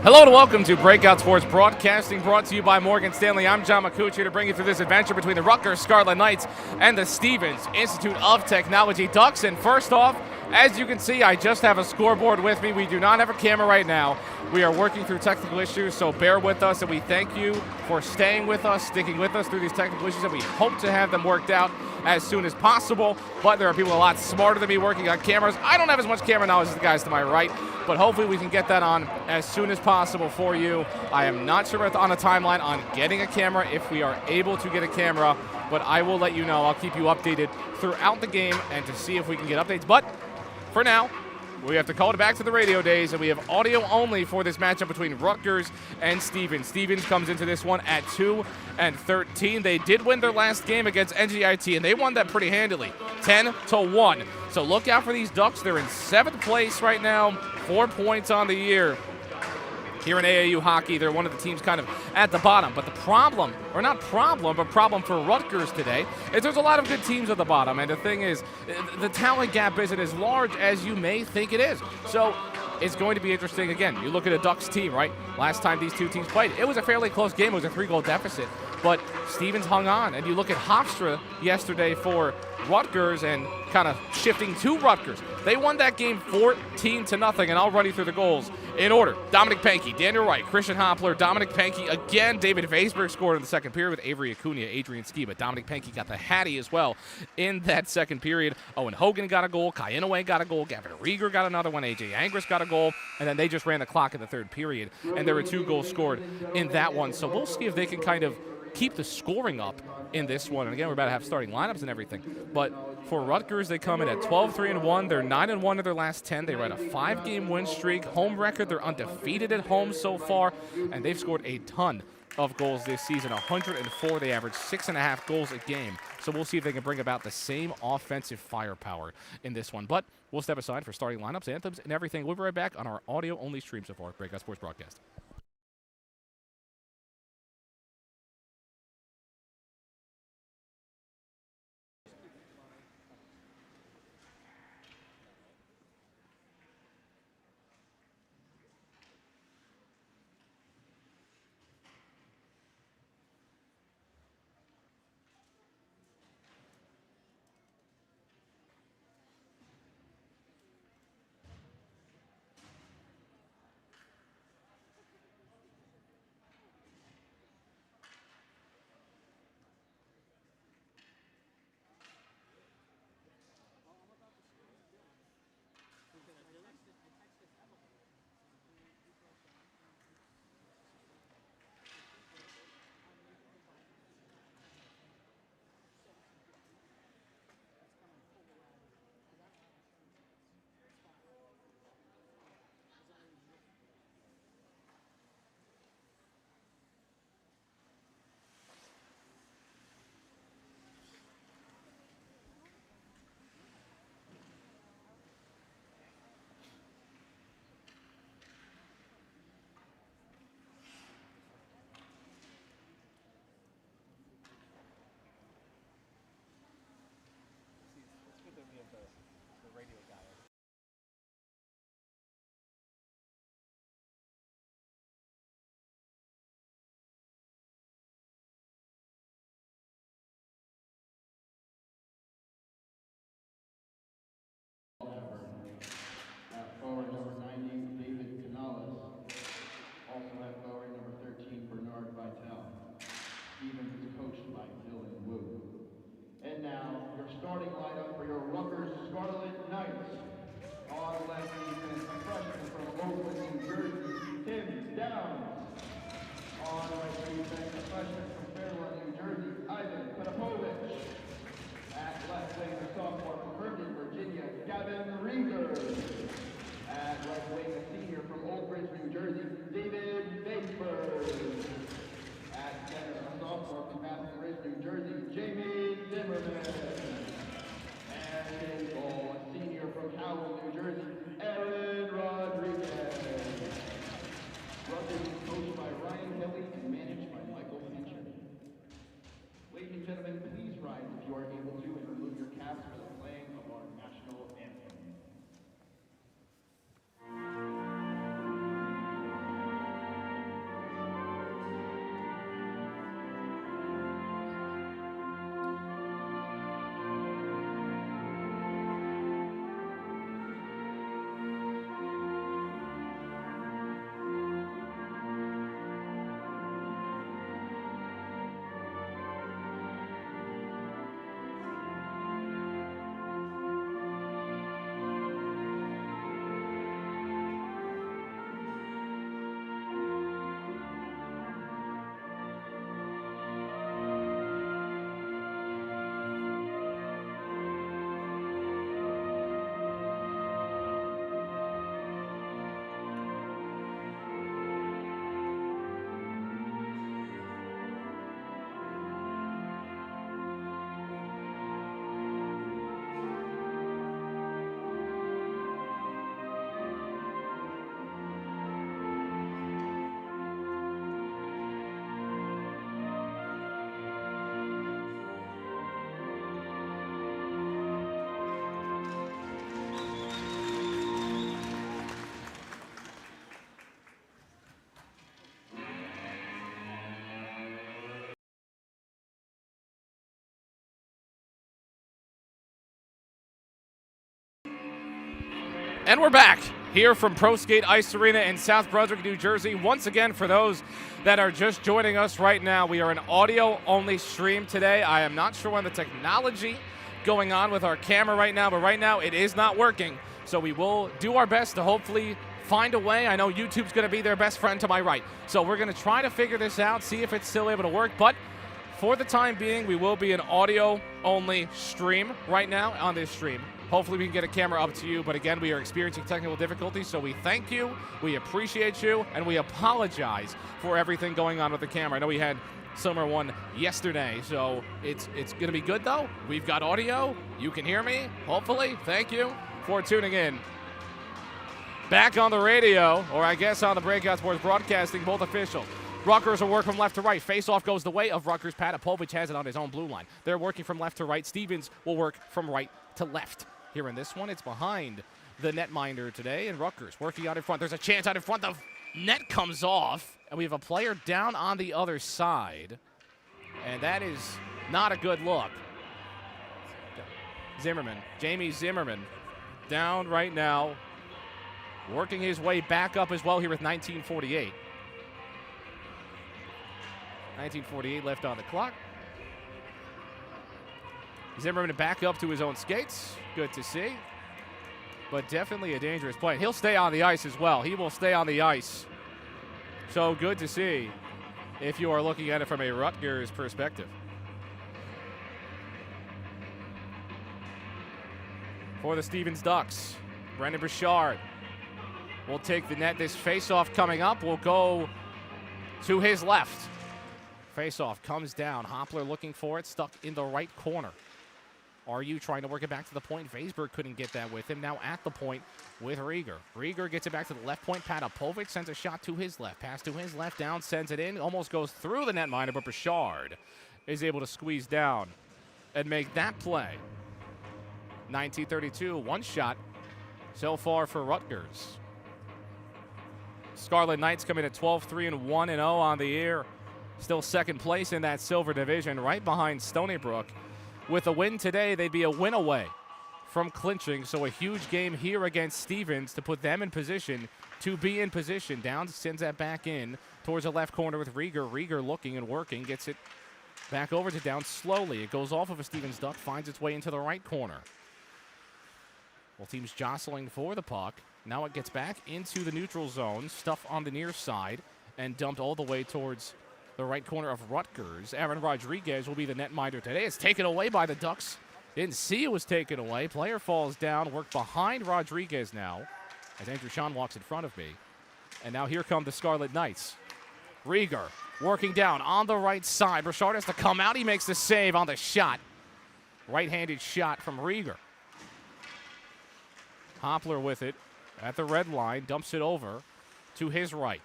Hello and welcome to Breakout Sports Broadcasting, brought to you by Morgan Stanley. I'm John McCooch here to bring you through this adventure between the Rutgers Scarlet Knights and the Stevens Institute of Technology Ducks. And first off, as you can see, I just have a scoreboard with me. We do not have a camera right now. We are working through technical issues, so bear with us, and we thank you for staying with us, sticking with us through these technical issues, and we hope to have them worked out as soon as possible. But there are people a lot smarter than me working on cameras. I don't have as much camera knowledge as the guys to my right, but hopefully we can get that on as soon as possible for you. I am not sure on a timeline on getting a camera if we are able to get a camera, but I will let you know. I'll keep you updated throughout the game and to see if we can get updates. But for now, we have to call it back to the radio days, and we have audio only for this matchup between Rutgers and Stevens. Stevens comes into this one at 2-13. They did win their last game against NGIT, and they won that pretty handily, 10-1. So look out for these Ducks. They're in 7th place right now, 4 points on the year. Here in AAU hockey, they're one of the teams kind of at the bottom. But the problem, or not problem, but problem for Rutgers today, is there's a lot of good teams at the bottom. And the thing is, the talent gap isn't as large as you may think it is. So it's going to be interesting. Again, you look at a Ducks team, right? Last time these two teams played, it was a fairly close game. It was a 3-goal deficit. But Stevens hung on. And you look at Hofstra yesterday for Rutgers and kind of shifting to Rutgers. They won that game 14-0, and I'll run you through the goals in order. Dominic Pankey, Daniel Wright, Christian Hoppler, Dominic Pankey again. David Vaisberg scored in the second period with Avery Acuna, Adrian Ski, but Dominic Pankey got the hattie as well in that second period. Owen Hogan got a goal, Kai Inouye got a goal, Gavin Rieger got another one, AJ Angris got a goal, and then they just ran the clock in the third period, and there were 2 goals scored in that one. So we'll see if they can kind of keep the scoring up in this one. And again, we're about to have starting lineups and everything. But for Rutgers, they come in at 12-3-1. They're 9-1 in their last 10. They run a 5-game win streak. Home record, they're undefeated at home so far, and they've scored a ton of goals this season, 104. They average 6.5 goals a game. So we'll see if they can bring about the same offensive firepower in this one. But we'll step aside for starting lineups, anthems, and everything. We'll be right back on our audio-only stream so far, Breakout Sports Broadcast. Forward number 90, David Canales. Also at forward number 13, Bernard Vitale. Stevens is coached by Dylan Wu. And now, your starting lineup for your Rutgers Scarlet Knights. On left defense, a freshman from Oakland, New Jersey, Tim Downs. On right defense, a freshman from Fairlawn, New Jersey, Ivan Petapovich. At left wing, a sophomore from Herndon, Virginia, Gavin Rieger. At right wing, a senior from Old Bridge, New Jersey, David Vaisberg. At center, a sophomore from Basking Ridge, New Jersey, Jamie Zimmerman. And And we're back here from ProSkate Ice Arena in South Brunswick, New Jersey. Once again, for those that are just joining us right now, we are an audio-only stream today. I am not sure on the technology going on with our camera right now, but right now it is not working. So we will do our best to hopefully find a way. I know YouTube's going to be their best friend to my right. So we're going to try to figure this out, see if it's still able to work. But for the time being, we will be an audio-only stream right now on this stream. Hopefully we can get a camera up to you, but again, we are experiencing technical difficulties, so we thank you, we appreciate you, and we apologize for everything going on with the camera. I know we had summer one yesterday, so it's going to be good, though. We've got audio. You can hear me, hopefully. Thank you for tuning in. Back on the radio, or I guess on the Breakout Sports Broadcasting, both official. Rutgers will work from left to right. Face-off goes the way of Rutgers. Patapovich has it on his own blue line. They're working from left to right. Stevens will work from right to left. Here in this one, it's behind the netminder today, and Rutgers working out in front. There's a chance out in front. The net comes off, and we have a player down on the other side, and that is not a good look. Zimmerman, Jamie Zimmerman, down right now, working his way back up as well here with 19:48. 19:48 left on the clock. Zimmerman back up to his own skates. Good to see. But definitely a dangerous play. He'll stay on the ice as well. He will stay on the ice. So good to see if you are looking at it from a Rutgers perspective. For the Stevens Ducks, Brendan Bouchard will take the net. This faceoff coming up will go to his left. Faceoff comes down. Hoppler looking for it, stuck in the right corner. RU trying to work it back to the point. Vaisberg couldn't get that with him. Now at the point with Rieger. Rieger gets it back to the left point. Patapovich sends a shot to his left. Pass to his left, down, sends it in. Almost goes through the netminder, but Bouchard is able to squeeze down and make that play. 19:32, one shot so far for Rutgers. Scarlet Knights come in at 12-3-1-0 on the year. Still second place in that silver division, right behind Stony Brook. With a win today, they'd be a win away from clinching, so a huge game here against Stevens to put them in position to be in position. Down, sends that back in towards the left corner with Rieger. Rieger looking and working, gets it back over to Down slowly. It goes off of a Stevens Duck, finds its way into the right corner. Well, teams jostling for the puck. Now it gets back into the neutral zone, stuff on the near side, and dumped all the way towards the right corner of Rutgers. Aaron Rodriguez will be the netminder today. It's taken away by the Ducks. Didn't see it was taken away. Player falls down. Work behind Rodriguez now as Andrew Sean walks in front of me. And now here come the Scarlet Knights. Rieger working down on the right side. Bouchard has to come out. He makes the save on the shot. Right-handed shot from Rieger. Hoppler with it at the red line. Dumps it over to his right.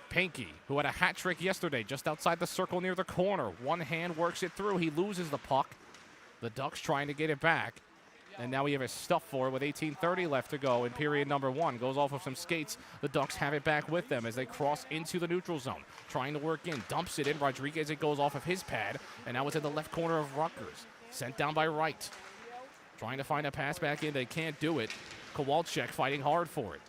Pinky, who had a hat trick yesterday just outside the circle near the corner. One hand works it through. He loses the puck. The Ducks trying to get it back. And now we have a stuff for it with 18:30 left to go in period number one. Goes off of some skates. The Ducks have it back with them as they cross into the neutral zone. Trying to work in. Dumps it in. Rodriguez, it goes off of his pad. And now it's in the left corner of Rutgers. Sent down by Wright. Trying to find a pass back in. They can't do it. Kowalczyk fighting hard for it.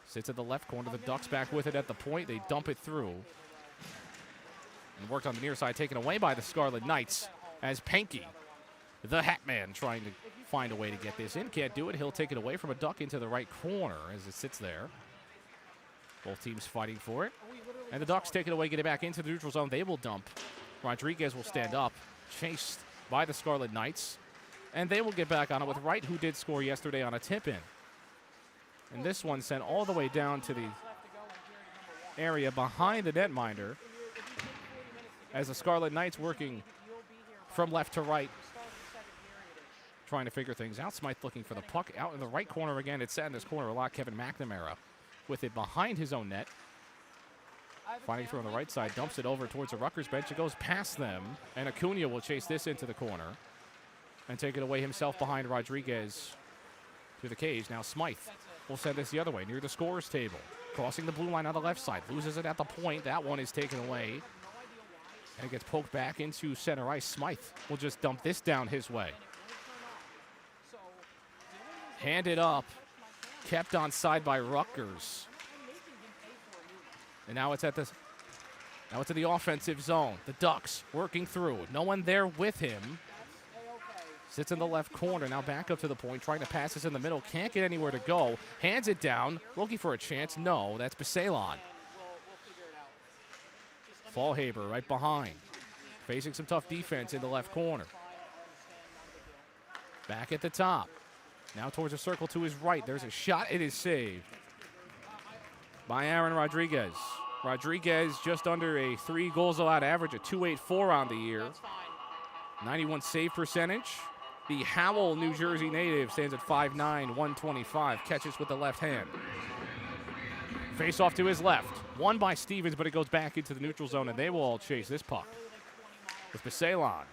Sits at the left corner. The Ducks back with it at the point. They dump it through. And worked on the near side, taken away by the Scarlet Knights as Panky, the Hat Man, trying to find a way to get this in. Can't do it. He'll take it away from a Duck into the right corner as it sits there. Both teams fighting for it. And the Ducks take it away, get it back into the neutral zone. They will dump. Rodriguez will stand up, chased by the Scarlet Knights. And they will get back on it with Wright, who did score yesterday on a tip-in. And this one sent all the way down to the area behind the netminder as the Scarlet Knights working from left to right, trying to figure things out. Smythe looking for the puck out in the right corner again. It's sat in this corner a lot. Kevin McNamara with it behind his own net. Fighting through on the right side, dumps it over towards the Rutgers bench. It goes past them, and Acuna will chase this into the corner and take it away himself behind Rodriguez to the cage. Now Smythe will send this the other way, near the scorer's table. Crossing the blue line on the left side. Loses it at the point. That one is taken away. And it gets poked back into center ice. Smythe will just dump this down his way. Hand it up kept on side by Rutgers. And now it's in the offensive zone. The Ducks working through. No one there with him. Sits in the left corner. Now back up to the point. Trying to pass this in the middle. Can't get anywhere to go. Hands it down. Looking for a chance. No, that's Baselon. Fallhaber right behind. Facing some tough defense in the left corner. Back at the top. Now towards the circle to his right. There's a shot. It is saved by Aaron Rodriguez. Rodriguez just under a 3 goals allowed average, a .284 on the year. 91 save percentage. The Howell, New Jersey native stands at 5'9", 125. Catches with the left hand. Face off to his left. Won by Stevens, but it goes back into the neutral zone, and they will all chase this puck. With Baselon.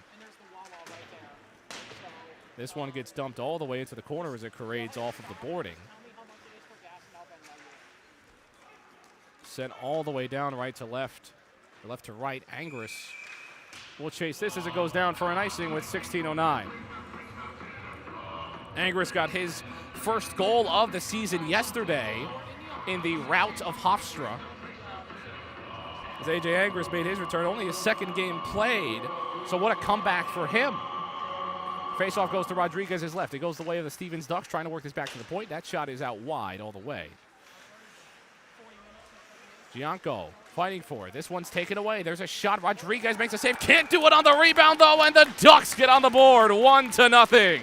This one gets dumped all the way into the corner as it parades off of the boarding. Sent all the way down right to left. Left to right. Angris will chase this as it goes down for an icing with 16:09. Angris got his first goal of the season yesterday in the rout of Hofstra. As AJ Angris made his return, only his second game played, so what a comeback for him. Faceoff goes to Rodriguez's left. It goes the way of the Stevens Ducks, trying to work this back to the point. That shot is out wide all the way. Gianco fighting for it. This one's taken away. There's a shot. Rodriguez makes a save. Can't do it on the rebound, though, and the Ducks get on the board 1-0.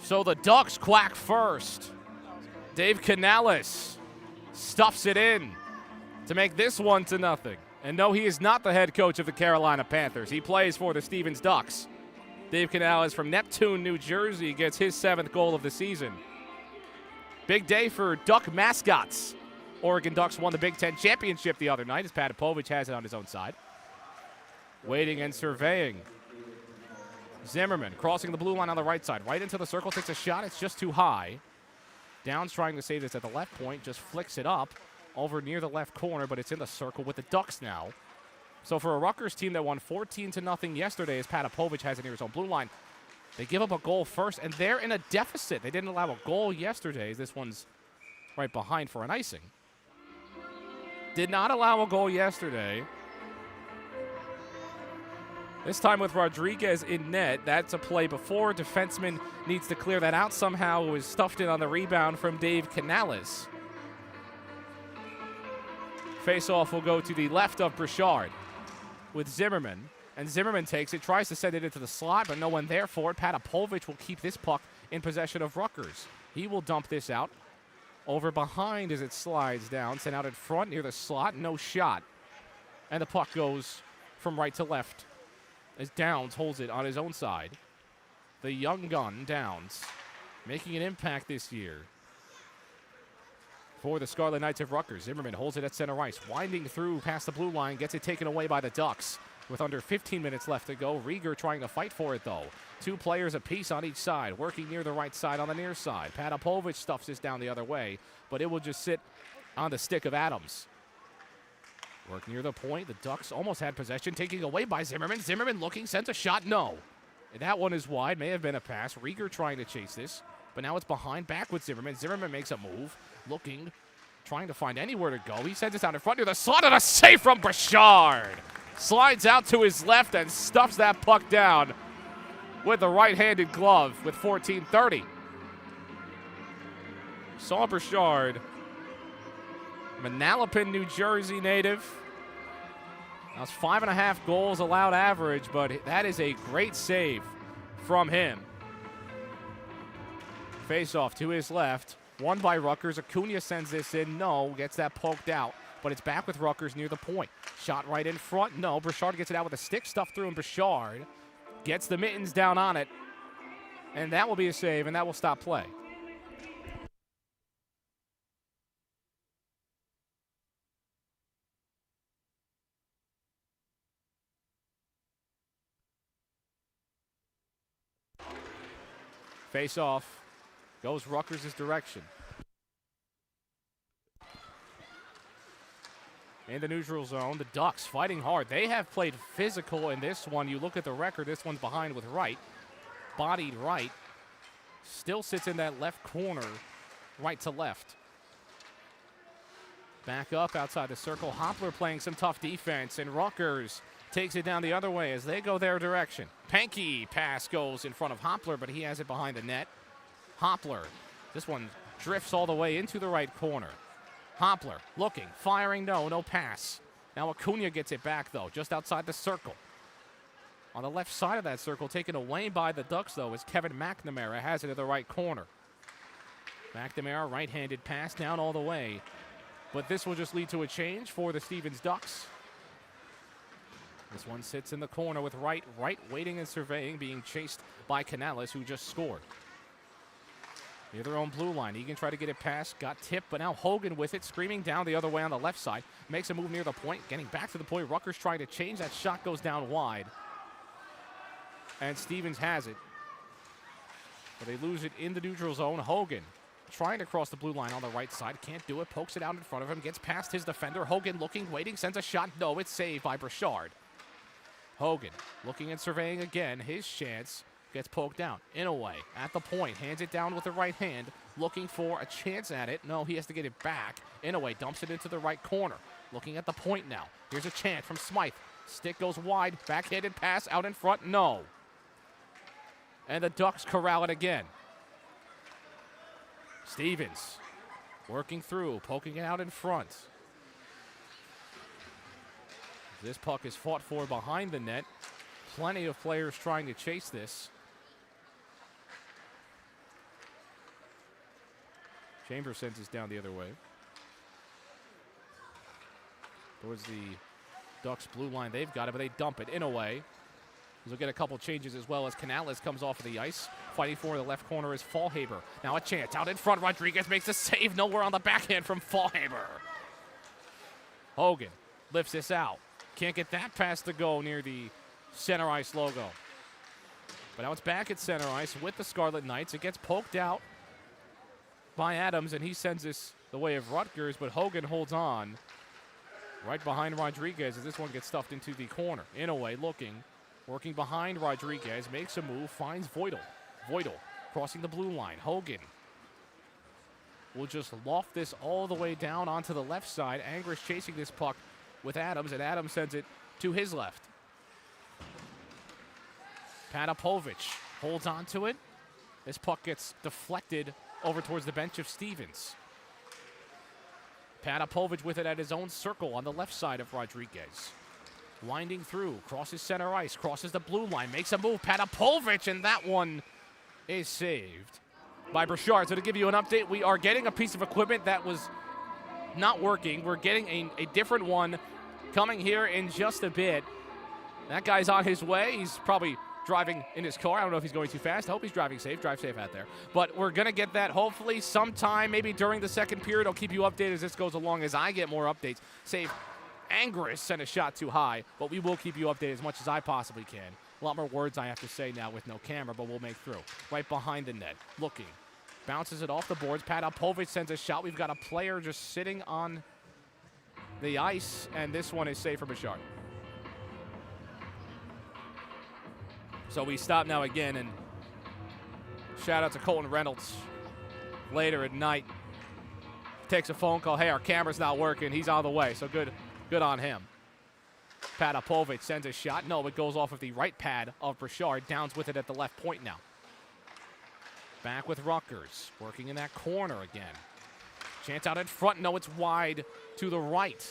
So the Ducks quack first. Dave Canales stuffs it in to make this 1-0. And no, he is not the head coach of the Carolina Panthers. He plays for the Stevens Ducks. Dave Canales from Neptune, New Jersey, gets his 7th goal of the season. Big day for Duck mascots. Oregon Ducks won the Big Ten championship the other night as Patapovich has it on his own side. Waiting and surveying. Zimmerman crossing the blue line on the right side. Right into the circle, takes a shot. It's just too high. Downs trying to save this at the left point. Just flicks it up over near the left corner, but it's in the circle with the Ducks now. So for a Rutgers team that won 14-0 yesterday, as Patapovich has it near his own blue line, they give up a goal first, and they're in a deficit. They didn't allow a goal yesterday. This one's right behind for an icing. Did not allow a goal yesterday. This time with Rodriguez in net. That's a play before. Defenseman needs to clear that out somehow. It was stuffed in on the rebound from Dave Canales. Face-off will go to the left of Brichard with Zimmerman. And Zimmerman takes it, tries to send it into the slot, but no one there for it. Patapovich will keep this puck in possession of Rutgers. He will dump this out over behind as it slides down. Sent out in front near the slot, no shot. And the puck goes from right to left as Downs holds it on his own side. The young gun, Downs, making an impact this year for the Scarlet Knights of Rutgers. Zimmerman holds it at center ice, winding through past the blue line, gets it taken away by the Ducks with under 15 minutes left to go. Rieger trying to fight for it, though. 2 players apiece on each side, working near the right side on the near side. Patapovich stuffs this down the other way, but it will just sit on the stick of Adams. Work near the point. The Ducks almost had possession, taking away by Zimmerman. Zimmerman looking, sends a shot, no. That one is wide, may have been a pass. Rieger trying to chase this, but now it's behind, back with Zimmerman. Zimmerman makes a move, looking, trying to find anywhere to go. He sends this out in front near the slot, and a save from Brichard. Slides out to his left and stuffs that puck down with the right-handed glove with 14:30. Saul Brichard, Manalapan, New Jersey native. That's 5.5 goals allowed average, but that is a great save from him. Face-off to his left. Won by Rutgers. Acuna sends this in. No. Gets that poked out. But it's back with Rutgers near the point. Shot right in front. No. Brichard gets it out with a stick. Stuffed through, and Brichard gets the mittens down on it. And that will be a save, and that will stop play. Face off. Goes Rutgers' direction. in the neutral zone. The Ducks fighting hard. They have played physical in this one. You look at the record, this one's behind with Wright. Bodied Wright. Still sits in that left corner, right to left. Back up outside the circle. Hoppler playing some tough defense, and Rutgers takes it down the other way as they go their direction. Pankey pass goes in front of Hoppler, but he has it behind the net. Hoppler, this one drifts all the way into the right corner. Hoppler looking, firing, no pass. Now Acuna gets it back, though, just outside the circle. On the left side of that circle, taken away by the Ducks, though, as Kevin McNamara has it in the right corner. McNamara, right-handed pass down all the way. But this will just lead to a change for the Stevens Ducks. This one sits in the corner with Wright waiting and surveying, being chased by Canales, who just scored. Near their own blue line. Egan tried to get it past, got tipped, but now Hogan with it, screaming down the other way on the left side. Makes a move near the point, getting back to the point. Rutgers trying to change. That shot goes down wide. And Stevens has it. But they lose it in the neutral zone. Hogan trying to cross the blue line on the right side. Can't do it. Pokes it out in front of him. Gets past his defender. Hogan looking, waiting, sends a shot. No, it's saved by Burchard. Hogan looking and surveying again. His chance gets poked down. Inouye at the point. Hands it down with the right hand. Looking for a chance at it. No, he has to get it back. Inouye dumps it into the right corner. Looking at the point now. Here's a chance from Smythe. Stick goes wide. Backhanded pass out in front. No. And the Ducks corral it again. Stevens working through, poking it out in front. This puck is fought for behind the net. Plenty of players trying to chase this. Chambers sends this down the other way. Towards the Ducks blue line. They've got it, but they dump it in a way. We'll get a couple changes as well as Canales comes off of the ice. Fighting for the left corner is Fallhaber. Now a chance out in front. Rodriguez makes a save. Nowhere on the backhand from Fallhaber. Hogan lifts this out. Can't get that pass to go near the center ice logo. But now it's back at center ice with the Scarlet Knights. It gets poked out by Adams, and he sends this the way of Rutgers, but Hogan holds on right behind Rodriguez as this one gets stuffed into the corner. Inouye looking. Working behind Rodriguez, makes a move, finds Voidal. Voidal crossing the blue line. Hogan will just loft this all the way down onto the left side. Angris chasing this puck with Adams, and Adams sends it to his left. Patapovich holds on to it. This puck gets deflected over towards the bench of Stevens. Patapovich with it at his own circle on the left side of Rodriguez. Winding through, crosses center ice, crosses the blue line, makes a move, Patapovich, and that one is saved by Burchard. So to give you an update, we are getting a piece of equipment that was not working. We're getting a different one coming here in just a bit. That guy's on his way. He's probably driving in his car. I don't know if he's going too fast. I hope he's driving safe. Drive safe out there. But we're going to get that hopefully sometime, maybe during the second period. I'll keep you updated as this goes along as I get more updates. Save Angris sent a shot too high, but we will keep you updated as much as I possibly can. A lot more words I have to say now with no camera, but we'll make through. Right behind the net, looking. Bounces it off the boards. Patapovich sends a shot. We've got a player just sitting on the ice, and this one is safe for Burchard. So we stop now again, and shout out to Colton Reynolds later at night. Takes a phone call. Hey, our camera's not working. He's on the way, so good on him. Patapovich sends a shot. No, it goes off of the right pad of Burchard. Downs with it at the left point now. Back with Rutgers. Working in that corner again. Chance out in front. No, it's wide to the right.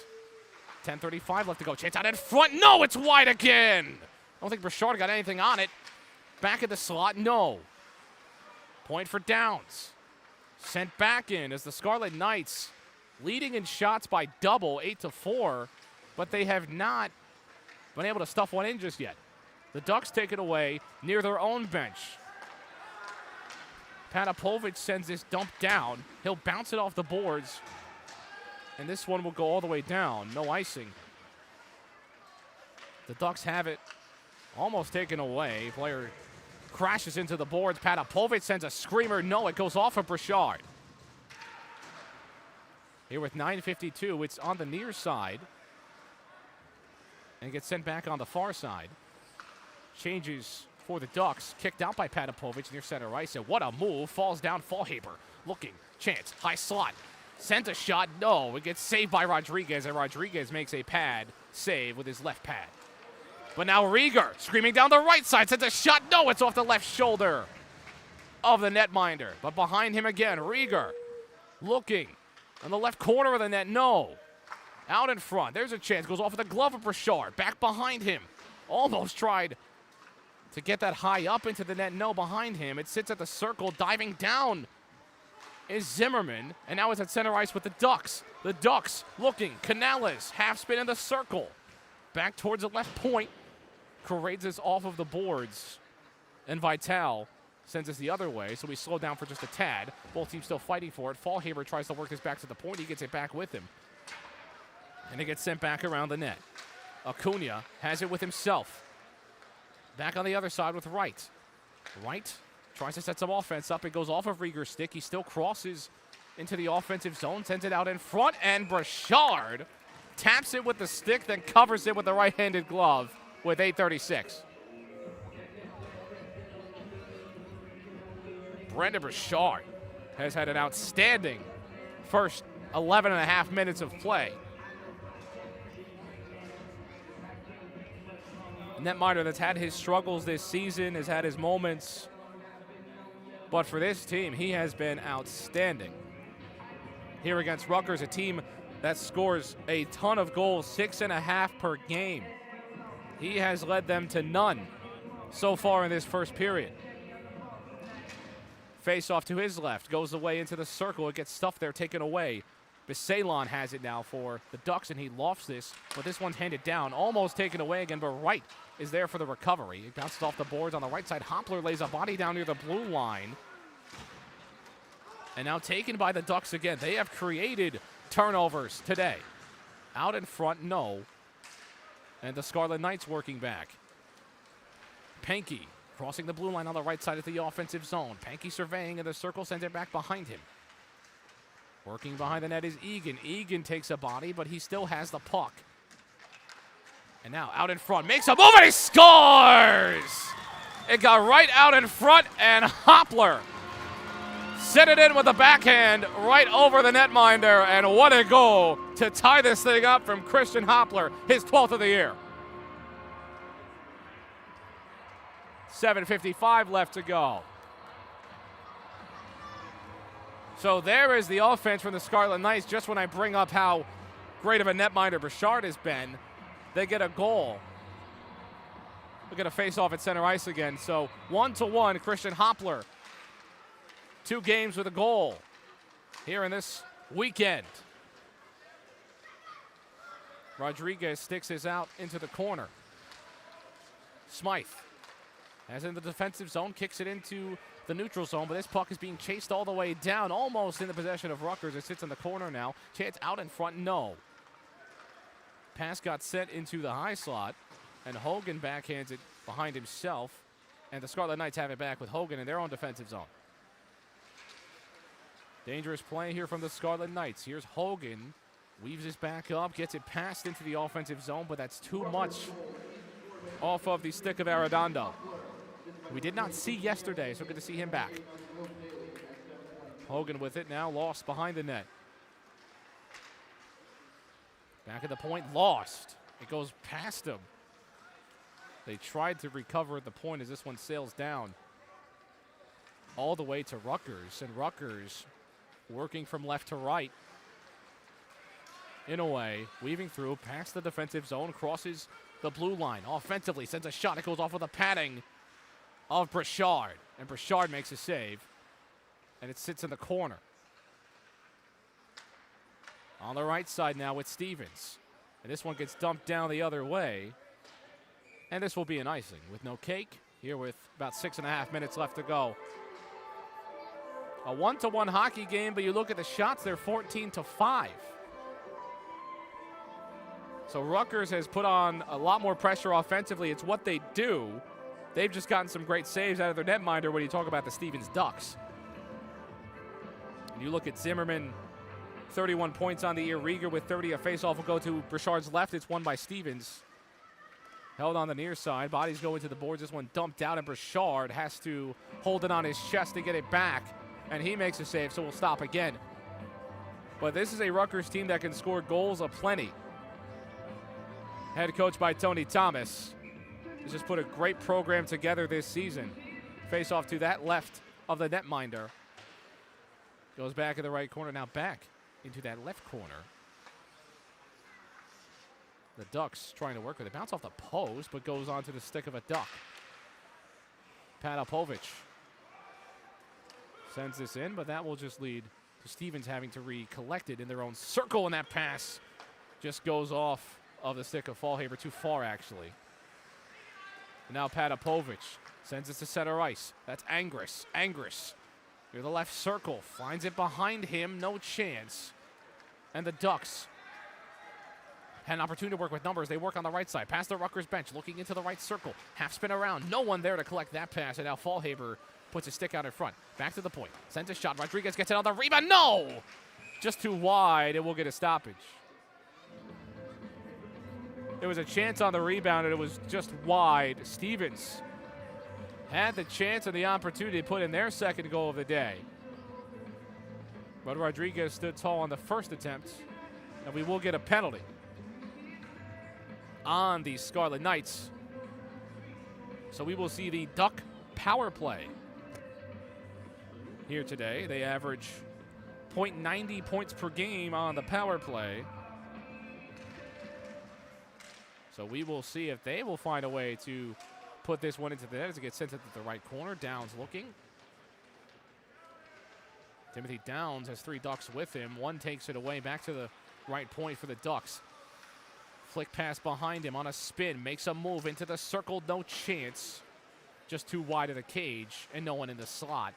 10:35 left to go. Chance out in front. No, it's wide again. I don't think Burchard got anything on it. Back at the slot. No. Point for Downs. Sent back in as the Scarlet Knights leading in shots by double, 8-4, but they have not been able to stuff one in just yet. The Ducks take it away near their own bench. Patapovich sends this dump down. He'll bounce it off the boards, and this one will go all the way down. No icing. The Ducks have it almost taken away. Player crashes into the boards. Patapovich sends a screamer. No, it goes off of Burchard. Here with 9:52, it's on the near side. and gets sent back on the far side. Changes for the Ducks. Kicked out by Patapovic near center ice. And what a move. Falls down Fallhaber. Looking. Chance. High slot. Sent a shot. No. It gets saved by Rodriguez. And Rodriguez makes a pad save with his left pad. But now Rieger screaming down the right side. Sends a shot. No. It's off the left shoulder of the netminder. But behind him again. Rieger looking on the left corner of the net. No. Out in front. There's a chance. Goes off with the glove of Burchard. Back behind him. Almost tried to get that high up into the net. No, behind him. It sits at the circle. Diving down is Zimmerman. And now it's at center ice with the Ducks. The Ducks looking. Canales. Half spin in the circle. Back towards the left point. Corrades us off of the boards. And Vital sends us the other way. So we slow down for just a tad. Both teams still fighting for it. Fallhaber tries to work this back to the point. He gets it back with him. And it gets sent back around the net. Acuna has it with himself. Back on the other side with Wright. Wright tries to set some offense up. It goes off of Rieger's stick. He still crosses into the offensive zone. Sends it out in front. And Burchard taps it with the stick, then covers it with the right-handed glove with 8:36. Brendan Burchard has had an outstanding first 11 and a half minutes of play. Netminder that's had his struggles this season, has had his moments. But for this team, he has been outstanding. Here against Rutgers, a team that scores a ton of goals, 6.5 per game. He has led them to none so far in this first period. Face off to his left, goes away into the circle. It gets stuffed there, taken away. Bisalon has it now for the Ducks, and he lofts this, but this one's handed down, almost taken away again, but Wright is there for the recovery. It bounces off the boards on the right side. Hoppler lays a body down near the blue line. And now taken by the Ducks again. They have created turnovers today. Out in front, no. And the Scarlet Knights working back. Pankey crossing the blue line on the right side of the offensive zone. Pankey surveying in the circle, sends it back behind him. Working behind the net is Egan. Egan takes a body, but he still has the puck. And now out in front, makes a move, and he scores! It got right out in front, and Hoppler set it in with the backhand right over the netminder, and what a goal to tie this thing up from Christian Hoppler, his 12th of the year. 7:55 left to go. So there is the offense from the Scarlet Knights. Just when I bring up how great of a netminder Burchard has been, they get a goal. We're going to face off at center ice again. So 1-1, Christian Hoppler. 2 games with a goal here in this weekend. Rodriguez sticks his out into the corner. Smythe has in the defensive zone, kicks it into the neutral zone, but this puck is being chased all the way down, almost in the possession of Rutgers. It sits in the corner now. Chance out in front, no. Pass got sent into the high slot, and Hogan backhands it behind himself, and the Scarlet Knights have it back with Hogan in their own defensive zone. Dangerous play here from the Scarlet Knights. Here's Hogan, weaves this back up, gets it passed into the offensive zone, but that's too much off of the stick of Arredondo. We did not see yesterday, so good to see him back. Hogan with it now, lost behind the net. Back at the point, lost. It goes past him. They tried to recover at the point as this one sails down all the way to Rutgers, and Rutgers working from left to right. In a way, weaving through, past the defensive zone, crosses the blue line. Offensively, sends a shot. It goes off with a padding of Burchard. And Burchard makes a save. And it sits in the corner. On the right side now with Stevens. And this one gets dumped down the other way. And this will be an icing with no cake. Here with about 6.5 minutes left to go. A 1-1 hockey game, but you look at the shots, they're 14-5. So Rutgers has put on a lot more pressure offensively. It's what they do. They've just gotten some great saves out of their netminder when you talk about the Stevens Ducks. And you look at Zimmerman, 31 points on the year. Rieger with 30. A faceoff will go to Burchard's left. It's won by Stevens. Held on the near side. Bodies go into the boards. This one dumped out, and Burchard has to hold it on his chest to get it back. And he makes a save, so we'll stop again. But this is a Rutgers team that can score goals aplenty. Head coach by Tony Thomas has just put a great program together this season. Face off to that left of the netminder. Goes back in the right corner, now back into that left corner. The Ducks trying to work with it. Bounce off the post, but goes onto the stick of a Duck. Patapovic sends this in, but that will just lead to Stevens having to recollect it in their own circle, and that pass just goes off of the stick of Fallhaber, too far actually. And now Patapovic sends it to center ice. That's Angris. Angris near the left circle, finds it behind him, no chance. And the Ducks had an opportunity to work with numbers. They work on the right side, past the Rutgers bench, looking into the right circle. Half spin around, no one there to collect that pass, and now Fallhaber puts his stick out in front. Back to the point, sends a shot. Rodriguez gets it on the rebound, no! Just too wide, and we'll get a stoppage. There was a chance on the rebound, and it was just wide. Stevens had the chance and the opportunity to put in their second goal of the day. But Rodriguez stood tall on the first attempt, and we will get a penalty on the Scarlet Knights. So we will see the Duck power play here today. They average .90 points per game on the power play. So we will see if they will find a way to put this one into the net as it gets sent into the right corner. Downs looking. Timothy Downs has 3 Ducks with him. One takes it away back to the right point for the Ducks. Flick pass behind him on a spin. Makes a move into the circle. No chance. Just too wide of the cage and no one in the slot.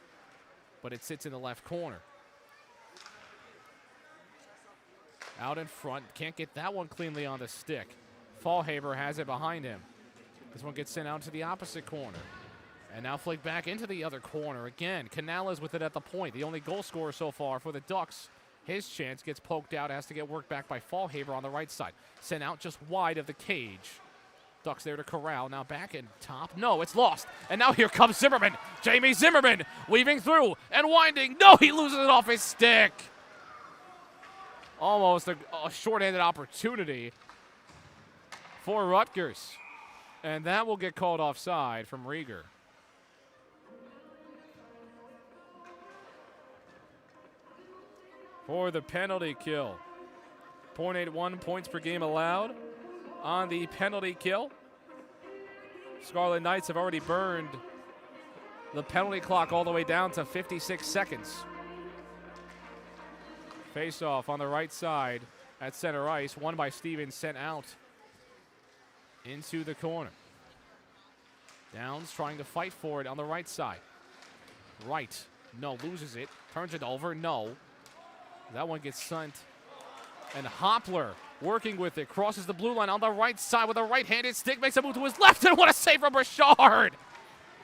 But it sits in the left corner. Out in front. Can't get that one cleanly on the stick. Fallhaber has it behind him. This one gets sent out to the opposite corner. And now flick back into the other corner. Again, Canales with it at the point. The only goal scorer so far for the Ducks. His chance gets poked out, has to get worked back by Fallhaber on the right side. Sent out just wide of the cage. Ducks there to corral. Now back in top. No, it's lost. And now here comes Zimmerman. Jamie Zimmerman weaving through and winding. No, he loses it off his stick. Almost a short-handed opportunity for Rutgers. And that will get called offside from Rieger. For the penalty kill. 0.81 points per game allowed on the penalty kill. Scarlet Knights have already burned the penalty clock all the way down to 56 seconds. Face off on the right side at center ice. Won by Stevens, sent out into the corner. Downs trying to fight for it on the right side. Right. No, loses it. Turns it over. No. That one gets sent. And Hoppler working with it. Crosses the blue line on the right side with a right-handed stick. Makes a move to his left. And what a save from Burchard.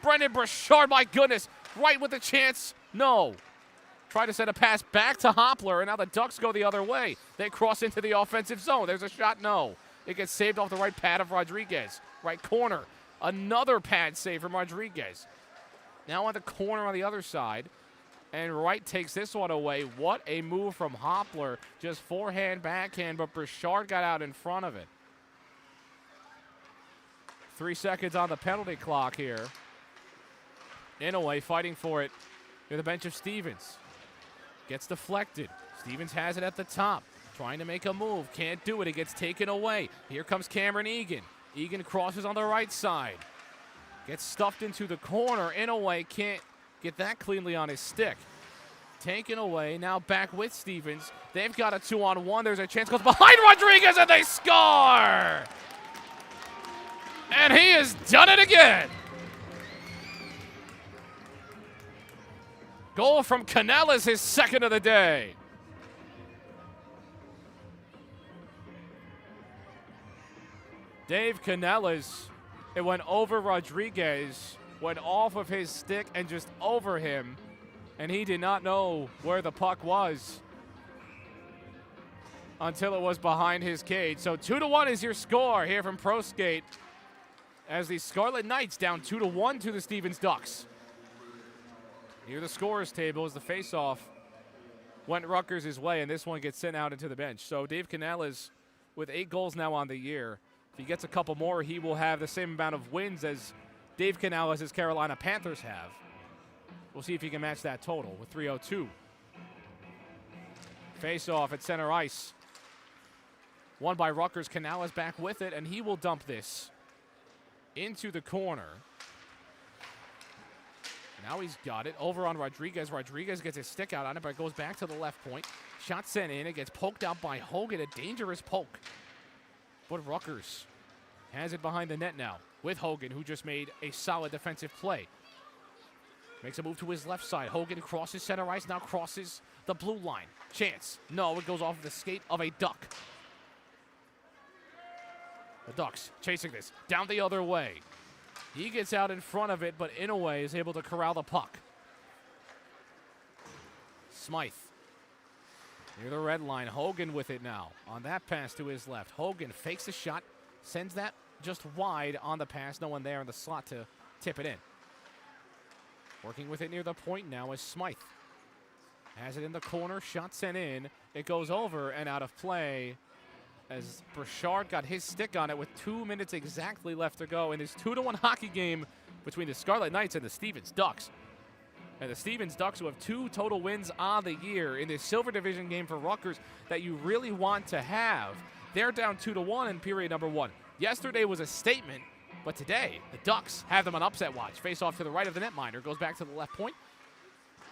Brendan Burchard, my goodness. Right with the chance. No. Try to send a pass back to Hoppler. And now the Ducks go the other way. They cross into the offensive zone. There's a shot. No. It gets saved off the right pad of Rodriguez. Right corner. Another pad save from Rodriguez. Now on the corner on the other side. And Wright takes this one away. What a move from Hoppler. Just forehand, backhand, but Burchard got out in front of it. 3 seconds on the penalty clock here. Inouye fighting for it near the bench of Stevens. Gets deflected. Stevens has it at the top. Trying to make a move. Can't do it. It gets taken away. Here comes Cameron Egan. Egan crosses on the right side. Gets stuffed into the corner. Inouye can't get that cleanly on his stick. Taken away. Now back with Stevens. They've got a 2-on-1. There's a chance. Goes behind Rodriguez and they score! And he has done it again. Goal from Canales, his second of the day. Dave Canales, it went over Rodriguez, went off of his stick and just over him, and he did not know where the puck was until it was behind his cage. So 2-1 is your score here from ProSkate as the Scarlet Knights down 2-1 to the Stevens Ducks. Near the scorer's table as the face-off went Rutgers' way, and this one gets sent out into the bench. So Dave Canales with 8 goals now on the year. If he gets a couple more, he will have the same amount of wins as Dave Canales' Carolina Panthers have. We'll see if he can match that total with 3:02. Face-off at center ice. Won by Rutgers. Canales back with it, and he will dump this into the corner. Now he's got it over on Rodriguez. Rodriguez gets his stick out on it, but it goes back to the left point. Shot sent in. It gets poked out by Hogan. A dangerous poke. But Rutgers has it behind the net now with Hogan, who just made a solid defensive play. Makes a move to his left side. Hogan crosses center ice, now crosses the blue line. Chance. No, it goes off of the skate of a Duck. The Ducks chasing this down the other way. He gets out in front of it, but in a way is able to corral the puck. Smythe near the red line. Hogan with it now on that pass to his left. Hogan fakes the shot, sends that just wide on the pass. No one there in the slot to tip it in. Working with it near the point now is Smythe. Has it in the corner, shot sent in. It goes over and out of play as Burchard got his stick on it with 2 minutes exactly left to go in this 2-1 hockey game between the Scarlet Knights and the Stevens Ducks. And the Stevens Ducks, who have 2 total wins on the year in this Silver Division game for Rutgers that you really want to have. They're down 2-1 in period number 1. Yesterday was a statement, but today the Ducks have them on upset watch. Face off to the right of the netminder, goes back to the left point,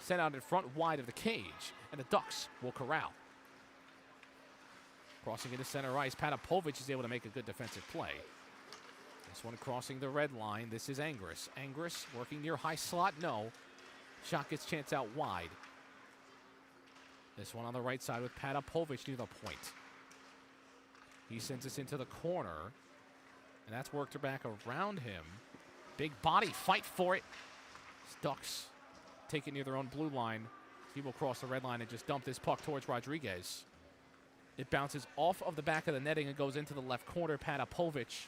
sent out in front wide of the cage, and the Ducks will corral. Crossing into center ice, Patapovich is able to make a good defensive play. This one crossing the red line. This is Angris. Angris working near high slot. No. Shot gets chance out wide. This one on the right side with Patapovich near the point. He sends us into the corner, and that's worked her back around him. Big body fight for it. Ducks take it near their own blue line. He will cross the red line and just dump this puck towards Rodriguez. It bounces off of the back of the netting and goes into the left corner. Patapovich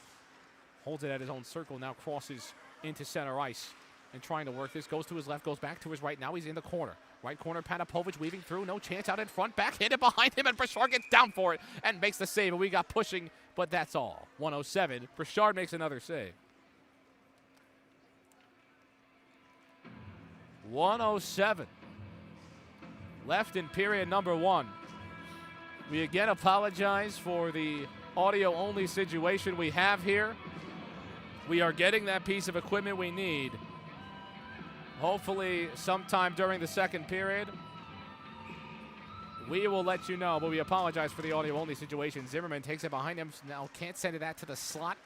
holds it at his own circle, now crosses into center ice and trying to work this. Goes to his left, goes back to his right. Now he's in the corner. Right corner, Patapovich weaving through. No chance out in front. Back hit it behind him, and Burchard gets down for it and makes the save. And we got pushing, but that's all. 107. Burchard makes another save. 107. Left in period number 1. We again apologize for the audio-only situation we have here. We are getting that piece of equipment we need. Hopefully sometime during the second period, we will let you know, but we apologize for the audio-only situation. Zimmerman takes it behind him, now can't send it out to the slot.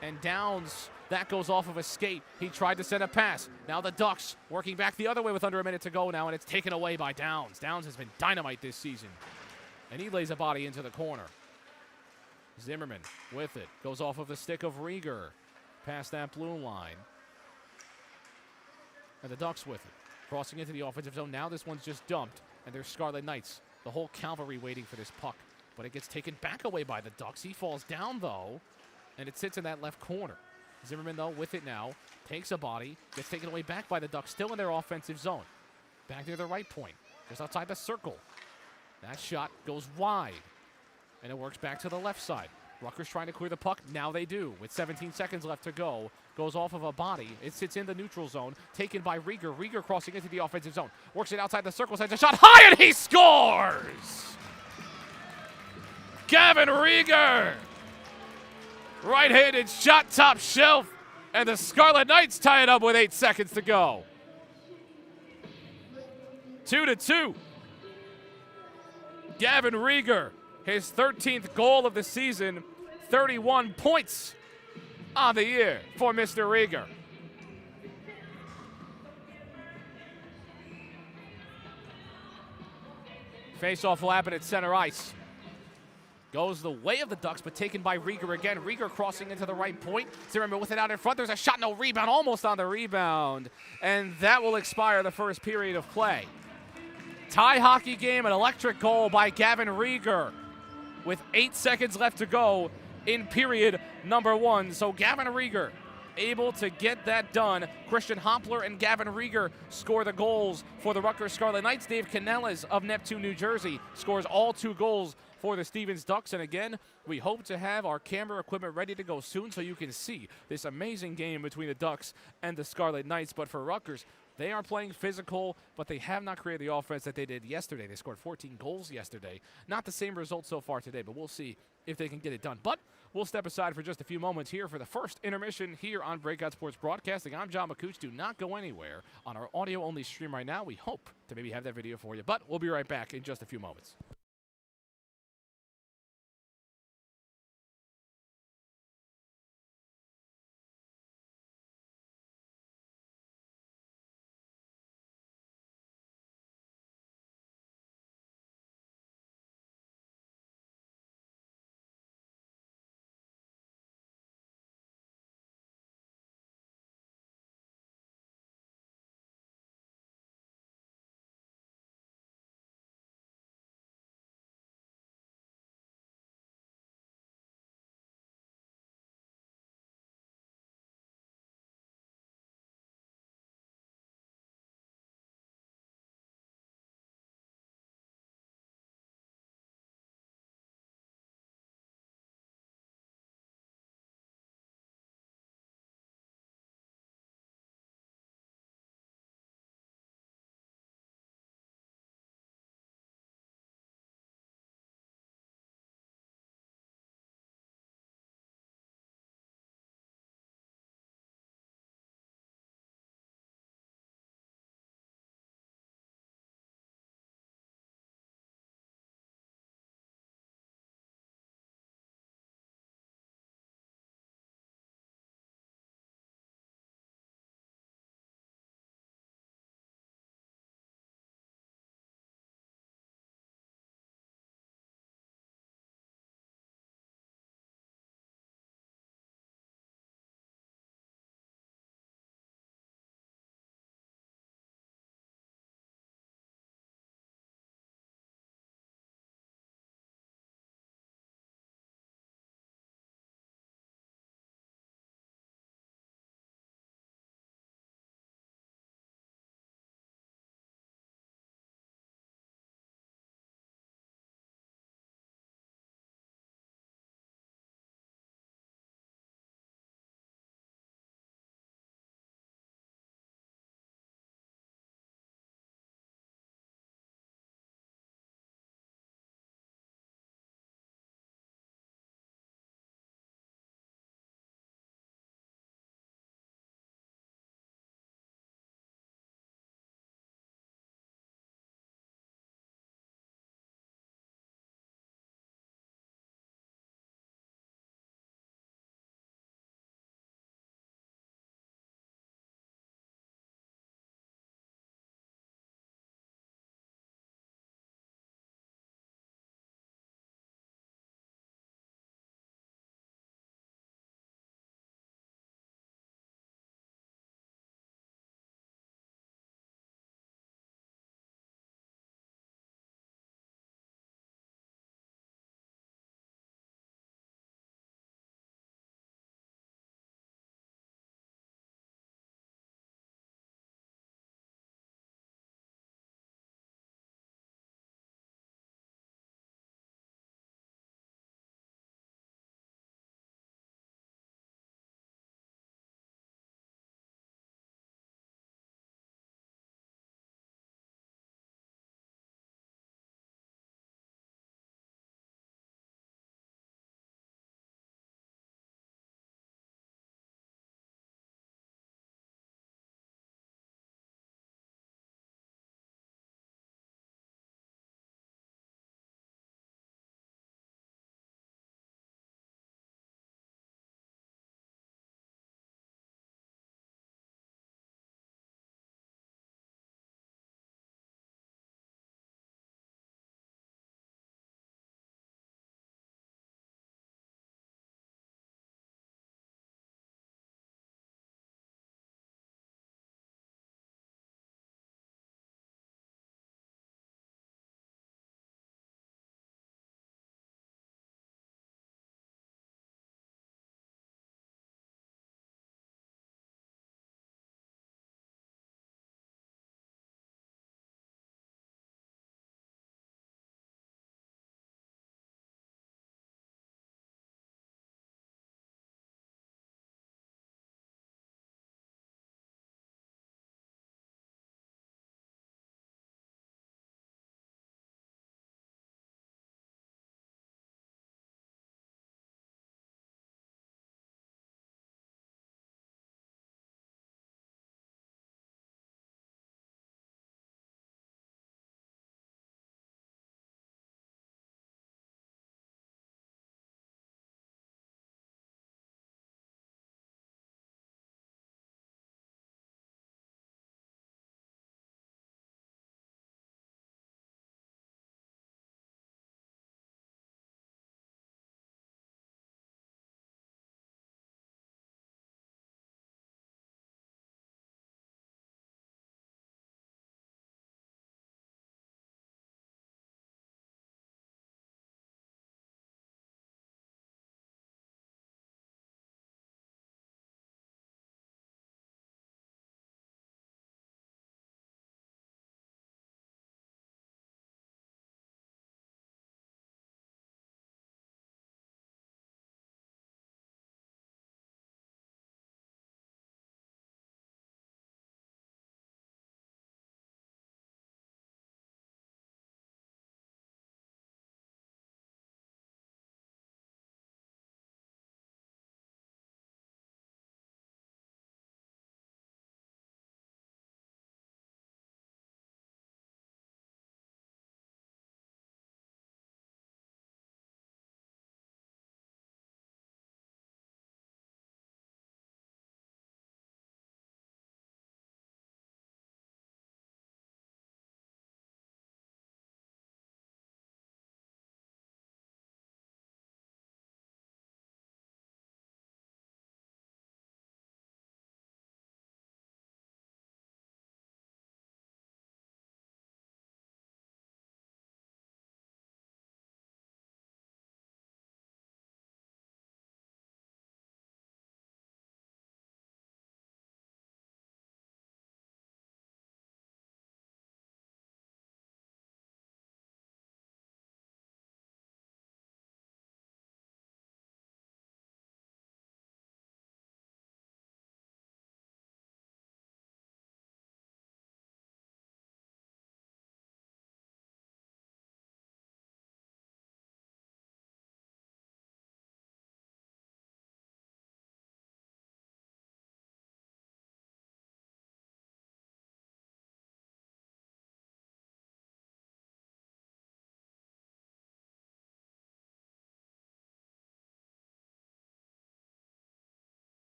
And Downs, that goes off of a skate. He tried to send a pass. Now the Ducks working back the other way with under a minute to go now, and it's taken away by Downs. Downs has been dynamite this season. And he lays a body into the corner. Zimmerman with it. Goes off of the stick of Rieger. Past that blue line. And the Ducks with it. Crossing into the offensive zone. Now this one's just dumped. And there's Scarlet Knights. The whole cavalry waiting for this puck. But it gets taken back away by the Ducks. He falls down, though. And it sits in that left corner. Zimmerman, though, with it now. Takes a body. Gets taken away back by the Ducks. Still in their offensive zone. Back near the right point. Just outside the circle. That shot goes wide, and it works back to the left side. Rutgers trying to clear the puck. Now they do, with 17 seconds left to go. Goes off of a body. It sits in the neutral zone, taken by Rieger. Rieger crossing into the offensive zone. Works it outside the circle, sends a shot high, and he scores! Gavin Rieger! Right-handed shot top shelf, and the Scarlet Knights tie it up with 8 seconds to go. 2-2. Gavin Rieger, his 13th goal of the season, 31 points on the year for Mr. Rieger. Face-off will happen at center ice. Goes the way of the Ducks, but taken by Rieger again. Rieger crossing into the right point. Zimmerman with it out in front. There's a shot, no rebound, almost on the rebound. And that will expire the first period of play. Tie hockey game, an electric goal by Gavin Rieger with 8 seconds left to go in period number 1. So Gavin Rieger able to get that done. Christian Hopler and Gavin Rieger score the goals for the Rutgers Scarlet Knights. Dave Canellas of Neptune, New Jersey scores all 2 goals for the Stevens Ducks. And again, we hope to have our camera equipment ready to go soon so you can see this amazing game between the Ducks and the Scarlet Knights. But for Rutgers, they are playing physical, but they have not created the offense that they did yesterday. They scored 14 goals yesterday. Not the same result so far today, but we'll see if they can get it done. But we'll step aside for just a few moments here for the first intermission here on Breakout Sports Broadcasting. I'm John McCooch. Do not go anywhere on our audio-only stream right now. We hope to maybe have that video for you, but we'll be right back in just a few moments.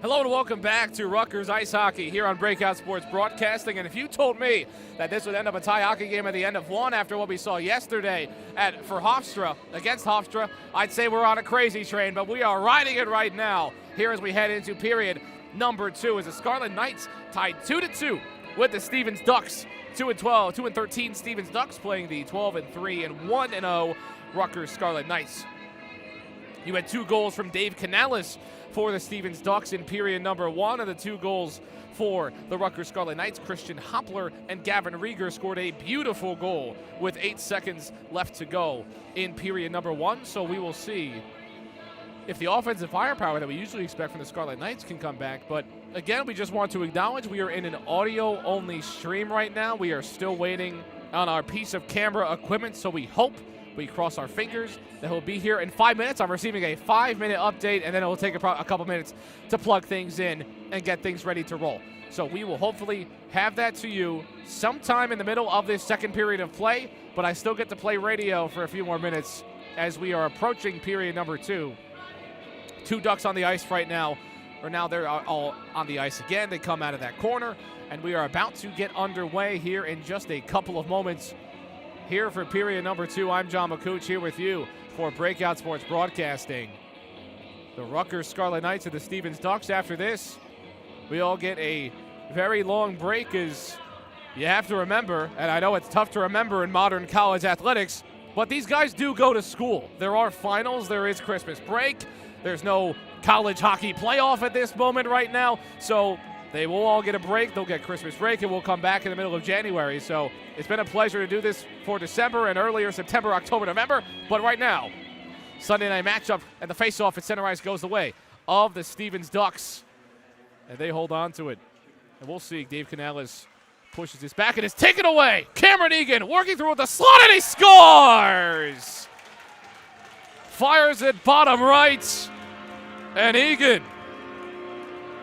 Hello and welcome back to Rutgers Ice Hockey here on Breakout Sports Broadcasting. And if you told me that this would end up a tie hockey game at the end of one after what we saw yesterday for Hofstra, against Hofstra, I'd say we're on a crazy train, but we are riding it right now here as we head into period number 2 as the Scarlet Knights tied 2-2 with the Stevens Ducks. 2-12, 2-13 Stevens Ducks playing the 12-3 and 1-0 Rutgers Scarlet Knights. You had 2 goals from Dave Canales for the Stevens Ducks in period number 1, and the 2 goals for the Rutgers Scarlet Knights. Christian Hoppler and Gavin Rieger scored a beautiful goal with 8 seconds left to go in period number 1, so we will see if the offensive firepower that we usually expect from the Scarlet Knights can come back. But again, we just want to acknowledge we are in an audio-only stream right now. We are still waiting on our piece of camera equipment, so we hope, we cross our fingers, that he'll be here in 5 minutes. I'm receiving a 5-minute update, and then it will take a couple minutes to plug things in and get things ready to roll. So we will hopefully have that to you sometime in the middle of this second period of play, but I still get to play radio for a few more minutes as we are approaching period number 2. 2 Ducks on the ice right now, or now they're all on the ice again. They come out of that corner, and we are about to get underway here in just a couple of moments. Here for period number 2, I'm John McCooch here with you for Breakout Sports Broadcasting. The Rutgers Scarlet Knights and the Stevens Ducks. After this, we all get a very long break, as you have to remember, and I know it's tough to remember in modern college athletics, but these guys do go to school. There are finals, there is Christmas break, there's no college hockey playoff at this moment right now, so they will all get a break. They'll get Christmas break, and we'll come back in the middle of January. So it's been a pleasure to do this for December and earlier September, October, November. But right now, Sunday night matchup, and the face-off at center ice goes the way of the Stevens Ducks. And they hold on to it. And we'll see. Dave Canales pushes this back and is taken away. Cameron Egan working through the slot, and he scores! Fires it bottom right. And Egan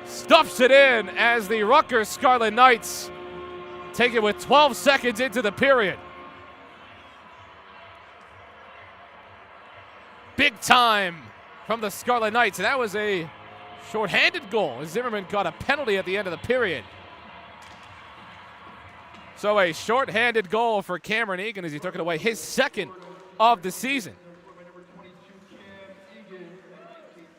stuffs it in as the Rutgers Scarlet Knights take it with 12 seconds into the period. Big time from the Scarlet Knights. And that was a shorthanded goal as Zimmerman got a penalty at the end of the period. So a shorthanded goal for Cameron Egan as he took it away, his second of the season.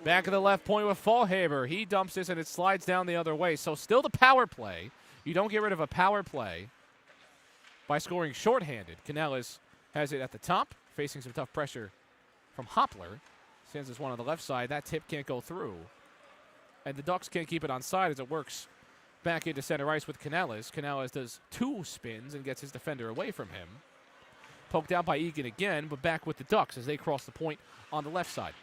Back of the left point with Fallhaber. He dumps this and it slides down the other way. So still the power play. You don't get rid of a power play by scoring shorthanded. Canales has it at the top, facing some tough pressure from Hoppler. Sends this one on the left side. That tip can't go through. And the Ducks can't keep it on side as it works back into center ice with Canales. Canales does 2 spins and gets his defender away from him. Poked out by Egan again, but back with the Ducks as they cross the point on the left side.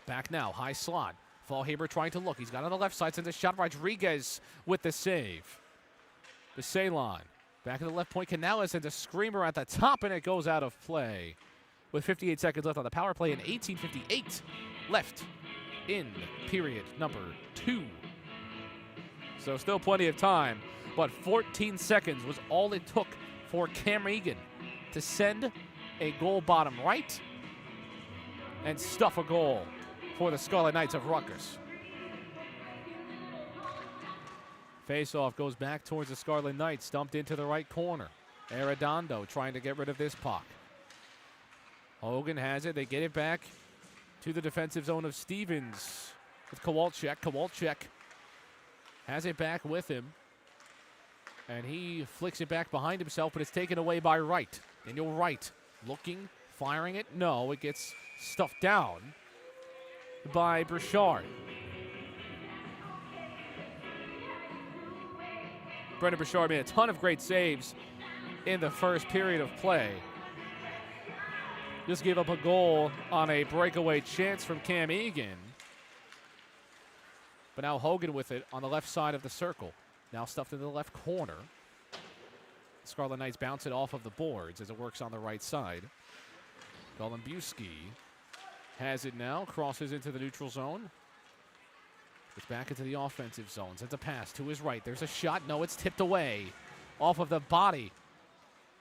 Back now, high slot. Fallhaber trying to look. He's got on the left side, sends a shot. Rodriguez with the save. The Ceylon. Back at the left point, Canales sends a screamer at the top, and it goes out of play. With 58 seconds left on the power play and 18:58 left in period number 2. So still plenty of time, but 14 seconds was all it took for Cam Egan to send a goal bottom right and stuff a goal for the Scarlet Knights of Rutgers. Face-off goes back towards the Scarlet Knights, dumped into the right corner. Arredondo trying to get rid of this puck. Hogan has it. They get it back to the defensive zone of Stevens with Kowalczyk. Kowalczyk has it back with him, and he flicks it back behind himself, but it's taken away by Wright. Daniel Wright looking, firing it. No, it gets stuffed down by Burchard. Brendan Burchard made a ton of great saves in the first period of play. Just gave up a goal on a breakaway chance from Cam Egan. But now Hogan with it on the left side of the circle. Now stuffed into the left corner. The Scarlet Knights bounce it off of the boards as it works on the right side. Golombuski has it now, crosses into the neutral zone. It's back into the offensive zone. Sends a pass to his right. There's a shot. No, it's tipped away off of the body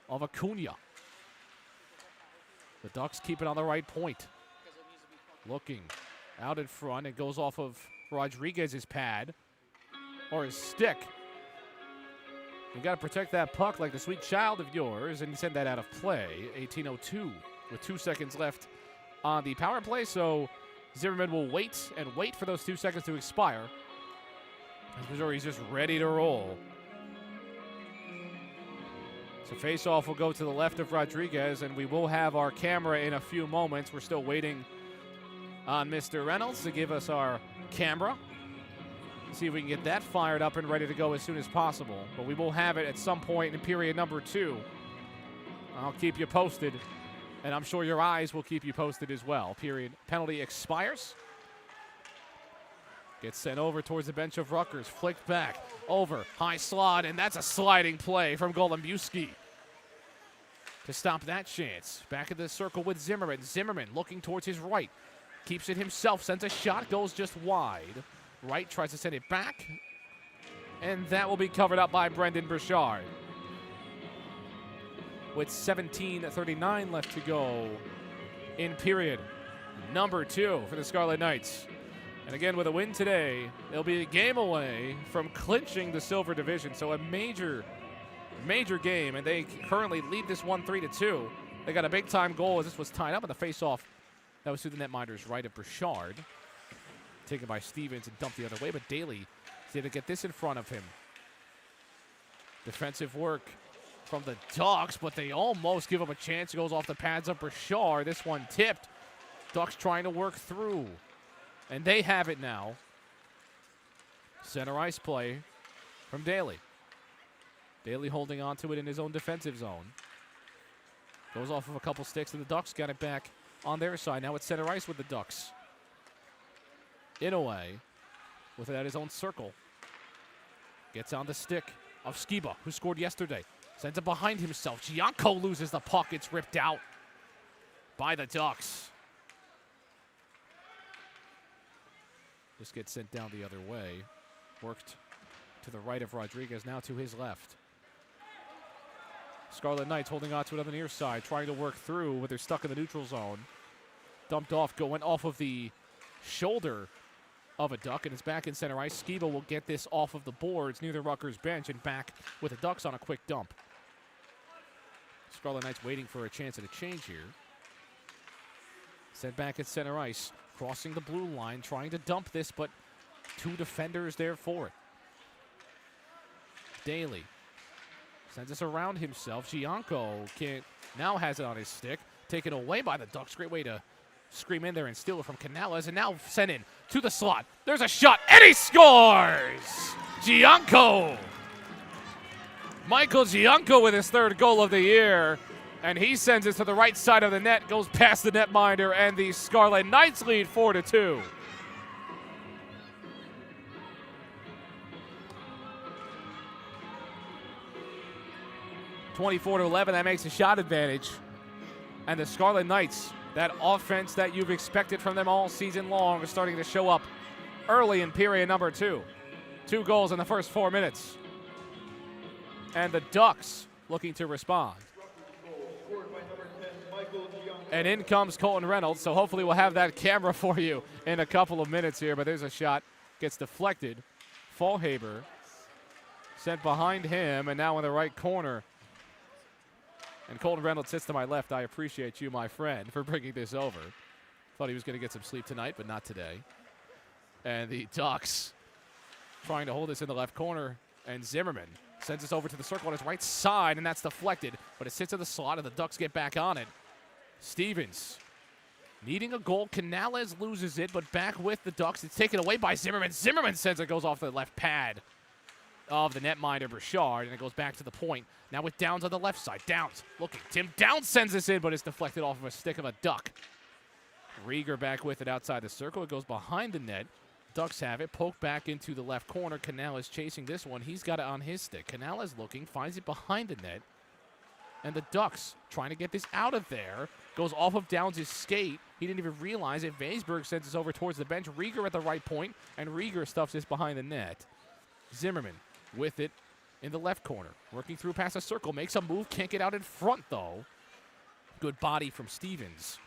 of Acuna. The Ducks keep it on the right point. Looking out in front. It goes off of Rodriguez's pad or his stick. You got to protect that puck like the sweet child of yours and send that out of play. 18:02 with 2 seconds left on the power play. So Zimmerman will wait and wait for those 2 seconds to expire. As Missouri's just ready to roll. So face-off will go to the left of Rodriguez, and we will have our camera in a few moments. We're still waiting on Mr. Reynolds to give us our camera. See if we can get that fired up and ready to go as soon as possible. But we will have it at some point in period number 2. I'll keep you posted, and I'm sure your eyes will keep you posted as well. Period. Penalty expires. Gets sent over towards the bench of Rutgers. Flicked back. Over. High slot. And that's a sliding play from Golumbewski to stop that chance. Back in the circle with Zimmerman. Zimmerman looking towards his right. Keeps it himself. Sends a shot. Goes just wide. Right tries to send it back. And that will be covered up by Brendan Burchard. With 17:39 left to go in period number 2 for the Scarlet Knights. And again, with a win today, they'll be a game away from clinching the silver division. So a major, major game, and they currently lead this one 3-2. They got a big-time goal as this was tied up on the face-off. That was to the netminder's right of Burchard. Taken by Stevens and dumped the other way, but Daly is able to get this in front of him. Defensive work from the Ducks, but they almost give him a chance. It goes off the pads of Burchard. This one tipped. Ducks trying to work through. And they have it now. Center ice play from Daly. Daly holding on to it in his own defensive zone. Goes off of a couple sticks, and the Ducks got it back on their side. Now it's center ice with the Ducks. Inouye with it at his own circle. Gets on the stick of Skiba, who scored yesterday. Sends it behind himself. Gianco loses the puck. It's ripped out by the Ducks. Just gets sent down the other way. Worked to the right of Rodriguez, now to his left. Scarlet Knights holding on to it on the near side, trying to work through, but they're stuck in the neutral zone. Dumped off, going off of the shoulder of a Duck, and it's back in center ice. Skiba will get this off of the boards near the Rutgers bench and back with the Ducks on a quick dump. Scarlet Knights waiting for a chance at a change here. Sent back at center ice. Crossing the blue line, trying to dump this, but 2 defenders there for it. Daly sends this around himself. Gianco now has it on his stick. Taken away by the Ducks. Great way to scream in there and steal it from Canales. And now sent in to the slot. There's a shot, and he scores! Gianco! Michael Gianco with his 3rd goal of the year. And he sends it to the right side of the net, goes past the netminder, and the Scarlet Knights lead 4-2. (24-11), that makes a shot advantage. And the Scarlet Knights, that offense that you've expected from them all season long, is starting to show up early in period number 2. 2 goals in the first 4 minutes. And the Ducks looking to respond. And in comes Colton Reynolds, so hopefully we'll have that camera for you in a couple of minutes here. But there's a shot, gets deflected. Fallhaber sent behind him, and now in the right corner. And Colton Reynolds sits to my left. I appreciate you, my friend, for bringing this over. Thought he was going to get some sleep tonight, but not today. And the Ducks trying to hold this in the left corner, and Zimmerman sends this over to the circle on his right side, and that's deflected. But it sits in the slot, and the Ducks get back on it. Stevens needing a goal. Canales loses it, but back with the Ducks. It's taken away by Zimmerman. Zimmerman sends it, goes off the left pad of the netminder Burchard, and it goes back to the point. Now with Downs on the left side. Downs looking. Tim Downs sends this in, but it's deflected off of a stick of a Duck. Rieger back with it outside the circle. It goes behind the net. Ducks have it. Poked back into the left corner. Canales chasing this one. He's got it on his stick. Canales looking. Finds it behind the net. And the Ducks trying to get this out of there. Goes off of Downs' skate. He didn't even realize it. Vaisberg sends this over towards the bench. Rieger at the right point, and Rieger stuffs this behind the net. Zimmerman with it in the left corner. Working through past a circle. Makes a move. Can't get out in front, though. Good body from Stevens.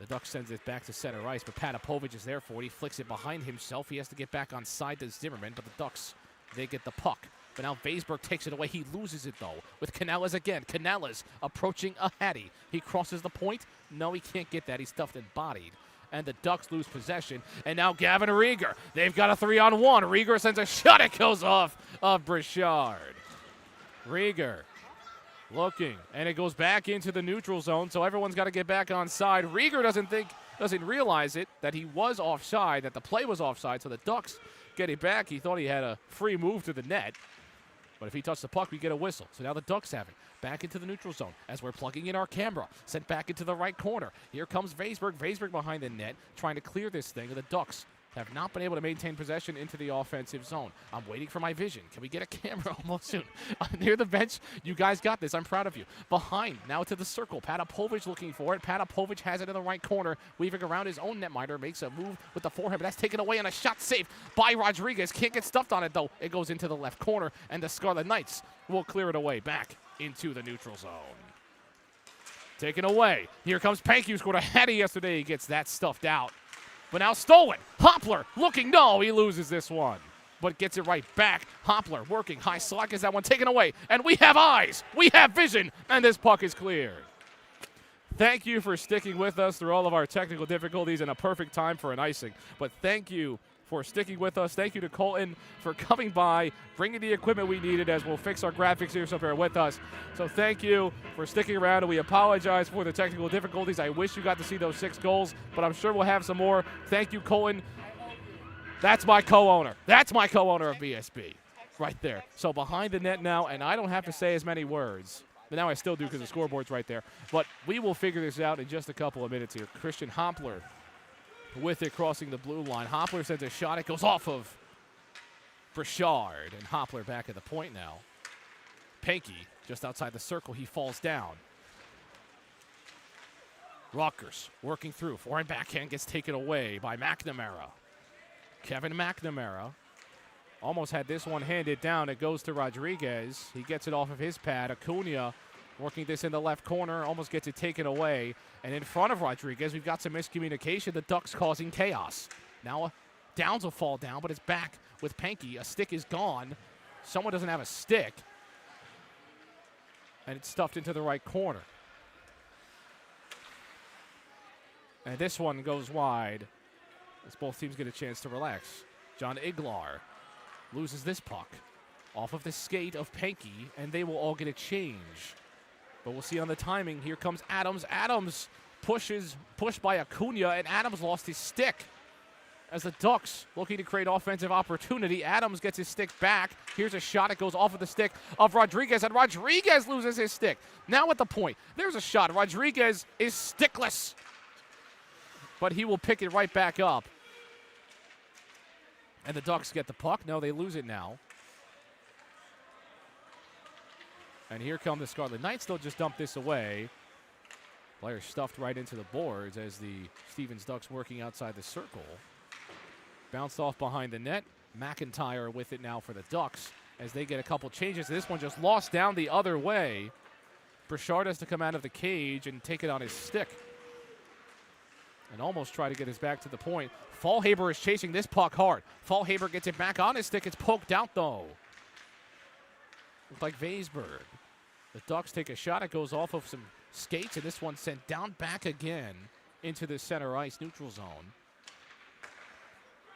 The Ducks sends it back to center ice, but Patapovic is there for it. He flicks it behind himself. He has to get back on side to Zimmerman, but the Ducks, they get the puck. But now Weisberg takes it away. He loses it, though, with Canales again. Canales approaching a Hattie. He crosses the point. No, he can't get that. He's stuffed and bodied. And the Ducks lose possession. And now Gavin Rieger. They've got a 3-on-1. Rieger sends a shot. It goes off of Brichard. Rieger looking, and it goes back into the neutral zone, so everyone's got to get back on side. Rieger doesn't realize it, that he was offside, that the play was offside, so the Ducks get it back. He thought he had a free move to the net, but if he touched the puck, we get a whistle. So now the Ducks have it. Back into the neutral zone as we're plugging in our camera. Sent back into the right corner. Here comes Weisberg. Weisberg behind the net, trying to clear this thing, and the Ducks have not been able to maintain possession into the offensive zone. I'm waiting for my vision. Can we get a camera almost soon? Near the bench, you guys got this. I'm proud of you. Behind, now to the circle. Patapovic looking for it. Patapovic has it in the right corner, weaving around his own netminder, makes a move with the forehand, but that's taken away on a shot saved by Rodriguez. Can't get stuffed on it, though. It goes into the left corner, and the Scarlet Knights will clear it away back into the neutral zone. Taken away. Here comes Pankey, who scored a Hattie yesterday. He gets that stuffed out. But now stolen. Hoppler looking. No, he loses this one. But gets it right back. Hoppler working. High slot gets that one taken away. And we have eyes. We have vision. And this puck is cleared. Thank you for sticking with us through all of our technical difficulties and a perfect time for an icing. But thank you for sticking with us. Thank you to Colton for coming by, bringing the equipment we needed as we'll fix our graphics here, so bear with us. So thank you for sticking around, and we apologize for the technical difficulties. I wish you got to see those 6 goals, but I'm sure we'll have some more. Thank you, Colton. That's my co-owner. That's my co-owner of BSB right there. So behind the net now, and I don't have to say as many words. But now I still do because the scoreboard's right there. But we will figure this out in just a couple of minutes here. Christian Hoppler with it crossing the blue line. Hoppler sends a shot. It goes off of Brichard. And Hoppler back at the point now. Pankey just outside the circle. He falls down. Rutgers working through. Forehand backhand gets taken away by McNamara. Kevin McNamara almost had this one handed down. It goes to Rodriguez. He gets it off of his pad. Acuna working this in the left corner, almost gets it taken away. And in front of Rodriguez, we've got some miscommunication. The Ducks causing chaos. Now Downs will fall down, but it's back with Pankey. A stick is gone. Someone doesn't have a stick. And it's stuffed into the right corner. And this one goes wide as both teams get a chance to relax. John Iglar loses this puck off of the skate of Pankey, and they will all get a change. But we'll see on the timing. Here comes Adams. Adams pushed by Acuna, and Adams lost his stick. As the Ducks looking to create offensive opportunity, Adams gets his stick back. Here's a shot. It goes off of the stick of Rodriguez, and Rodriguez loses his stick. Now at the point, there's a shot. Rodriguez is stickless, but he will pick it right back up. And the Ducks get the puck. No, they lose it now. And here come the Scarlet Knights. They'll just dump this away. Player stuffed right into the boards as the Stevens Ducks working outside the circle. Bounced off behind the net. McIntyre with it now for the Ducks as they get a couple changes. This one just lost down the other way. Brichard has to come out of the cage and take it on his stick. And almost try to get his back to the point. Fallhaber is chasing this puck hard. Fallhaber gets it back on his stick. It's poked out, though. Looks like Weisberg. The Ducks take a shot. It goes off of some skates, and this one sent down back again into the center ice neutral zone.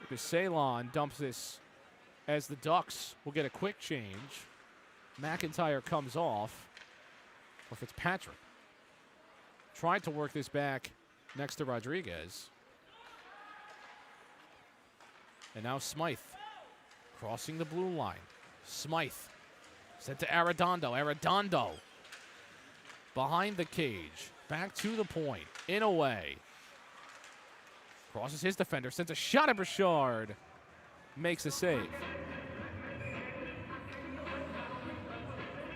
Because Ceylon dumps this as the Ducks will get a quick change. McIntyre comes off. Or Fitzpatrick tried to work this back next to Rodriguez. And now Smythe crossing the blue line. Smythe sent to Arredondo. Arredondo behind the cage. Back to the point. In a way. Crosses his defender. Sends a shot at Brichard. Makes a save.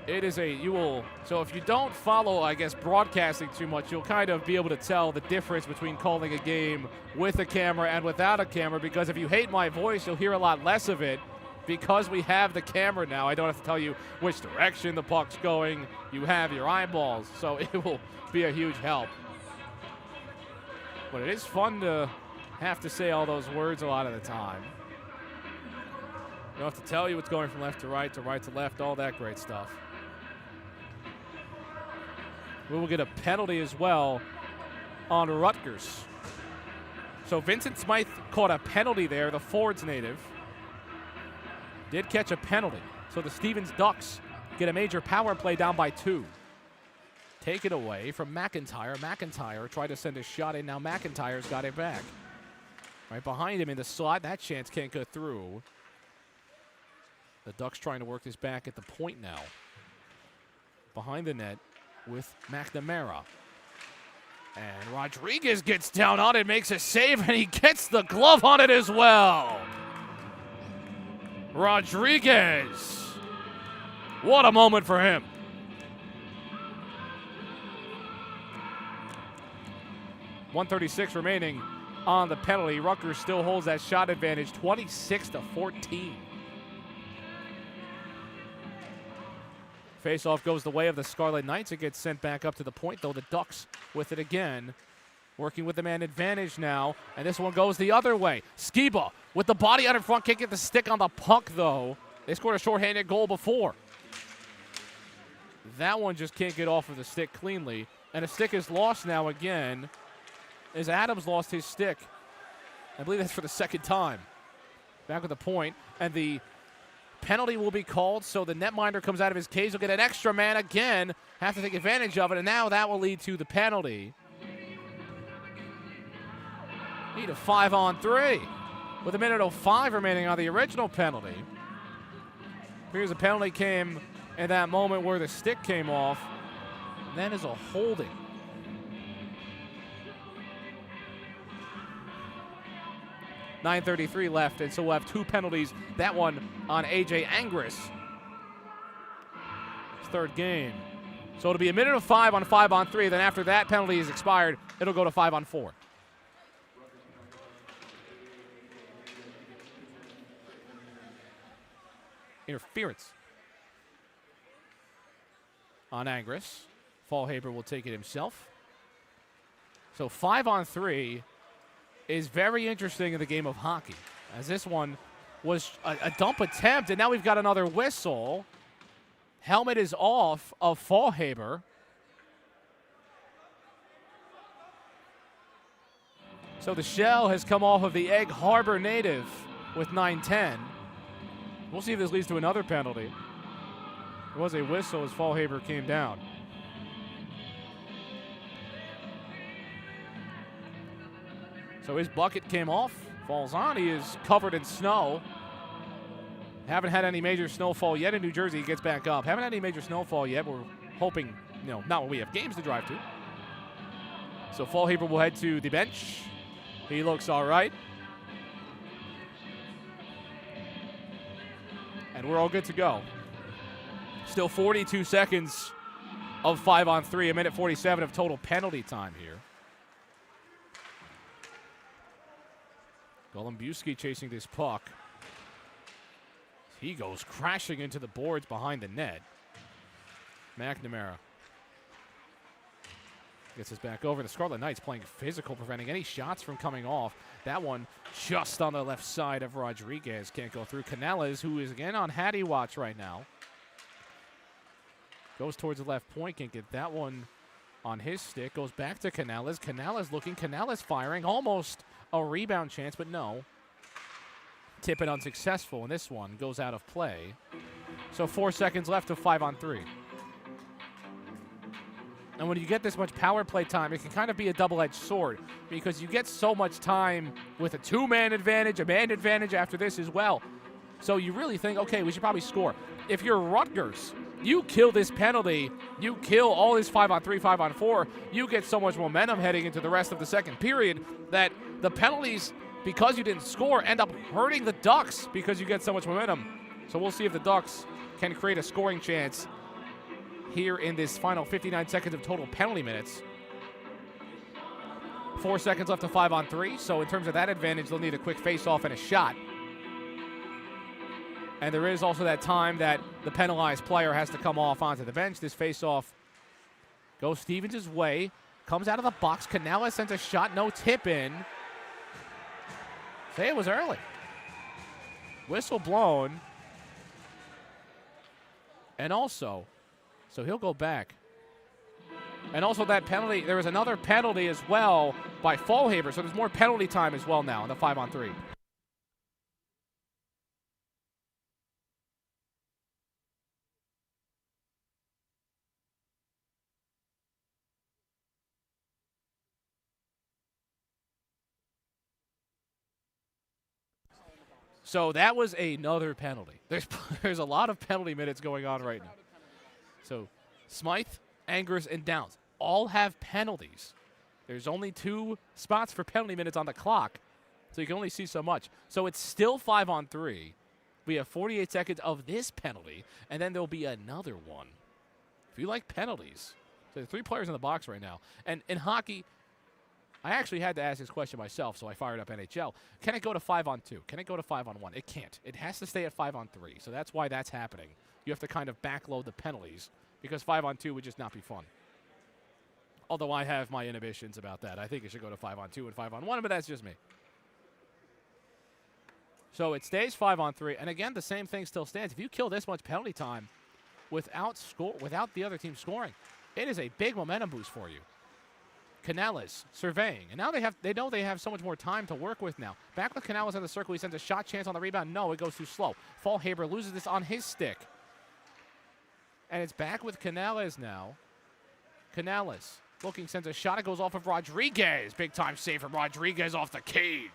It is so if you don't follow, I guess, broadcasting too much, you'll kind of be able to tell the difference between calling a game with a camera and without a camera, because if you hate my voice, you'll hear a lot less of it. Because we have the camera now, I don't have to tell you which direction the puck's going. You have your eyeballs, so it will be a huge help. But it is fun to have to say all those words a lot of the time. I don't have to tell you what's going from left to right to left, all that great stuff. We will get a penalty as well on Rutgers. So Vincent Smythe caught a penalty there, the Ford's native. Did catch a penalty. So the Stevens Ducks get a major power play down by 2. Take it away from McIntyre. McIntyre tried to send a shot in. Now McIntyre's got it back. Right behind him in the slot. That chance can't go through. The Ducks trying to work this back at the point now. Behind the net with McNamara. And Rodriguez gets down on it, makes a save, and he gets the glove on it as well. Rodriguez. What a moment for him. .136 remaining on the penalty. Rutgers still holds that shot advantage, 26-14. Face-off goes the way of the Scarlet Knights. It gets sent back up to the point, though. The Ducks with it again. Working with the man advantage now. And this one goes the other way. Skiba with the body out in front. Can't get the stick on the puck, though. They scored a shorthanded goal before. That one just can't get off of the stick cleanly. And a stick is lost now again, as Adams lost his stick. I believe that's for the second time. Back at the point. And the penalty will be called, so the netminder comes out of his cage. He'll get an extra man again. Have to take advantage of it, and now that will lead to the penalty. Need a 5-on-3 with 1:05 remaining on the original penalty. Here's a penalty came in that moment where the stick came off. And that is a holding. .933 left, and so we'll have 2 penalties. That one on A.J. Angris. His 3rd game. So it'll be 1:05 on 5-on-3. Then after that penalty is expired, it'll go to 5-on-4. Interference on Angris. Fallhaber will take it himself. So 5-on-3 is very interesting in the game of hockey, as this one was a dump attempt, and now we've got another whistle. Helmet is off of Fallhaber. So the shell has come off of the Egg Harbor native with 9-10. We'll see if this leads to another penalty. There was a whistle as Fallhaber came down. So his bucket came off, falls on. He is covered in snow. Haven't had any major snowfall yet in New Jersey. He gets back up. Haven't had any major snowfall yet. We're hoping, not when we have games to drive to. So Fallhaber will head to the bench. He looks all right. And we're all good to go. Still 42 seconds of 5-on-3, 1:47 of total penalty time here. Golombuski chasing this puck. He goes crashing into the boards behind the net. McNamara gets us back over. The Scarlet Knights playing physical, preventing any shots from coming off. That one just on the left side of Rodriguez. Can't go through. Canales, who is again on Hattie watch right now, goes towards the left point. Can't get that one on his stick. Goes back to Canales. Canales looking. Canales firing. Almost a rebound chance, but no. Tip it unsuccessful, and this one goes out of play. So 4 seconds left of 5-on-3. And when you get this much power play time, it can kind of be a double-edged sword, because you get so much time with a 2-man advantage, a man advantage after this as well. So you really think, okay, we should probably score. If you're Rutgers, you kill this penalty, you kill all this 5-on-3, 5-on-4, you get so much momentum heading into the rest of the second period that the penalties, because you didn't score, end up hurting the Ducks because you get so much momentum. So we'll see if the Ducks can create a scoring chance here in this final 59 seconds of total penalty minutes. 4 seconds left to 5-on-3, so in terms of that advantage, they'll need a quick face-off and a shot. And there is also that time that the penalized player has to come off onto the bench. This face-off goes Stevens' way. Comes out of the box. Canales sends a shot. No tip in. Say it was early. Whistle blown. And also, so he'll go back. And also that penalty, there was another penalty as well by Fallhaber, so there's more penalty time as well now in the 5-on-3. So that was another penalty. There's a lot of penalty minutes going on right now. So Smythe, Angers, and Downs all have penalties. There's only 2 spots for penalty minutes on the clock, so you can only see so much. So it's still 5-on-3. We have 48 seconds of this penalty, and then there'll be another one. If you like penalties, so there's 3 players in the box right now. And in hockey, I actually had to ask this question myself, so I fired up NHL. Can it go to 5-on-2? Can it go to 5-on-1? It can't. It has to stay at 5-on-3, so that's why that's happening. You have to kind of backload the penalties because 5-on-2 would just not be fun. Although I have my inhibitions about that. I think it should go to 5-on-2 and 5-on-1, but that's just me. So it stays 5-on-3, and again, the same thing still stands. If you kill this much penalty time without the other team scoring, it is a big momentum boost for you. Canales surveying, and now they know they have so much more time to work with now. Back with Canales in the circle, he sends a shot chance on the rebound. No, it goes too slow. Fallhaber loses this on his stick. And it's back with Canales now. Canales looking, sends a shot. It goes off of Rodriguez. Big time save from Rodriguez off the cage.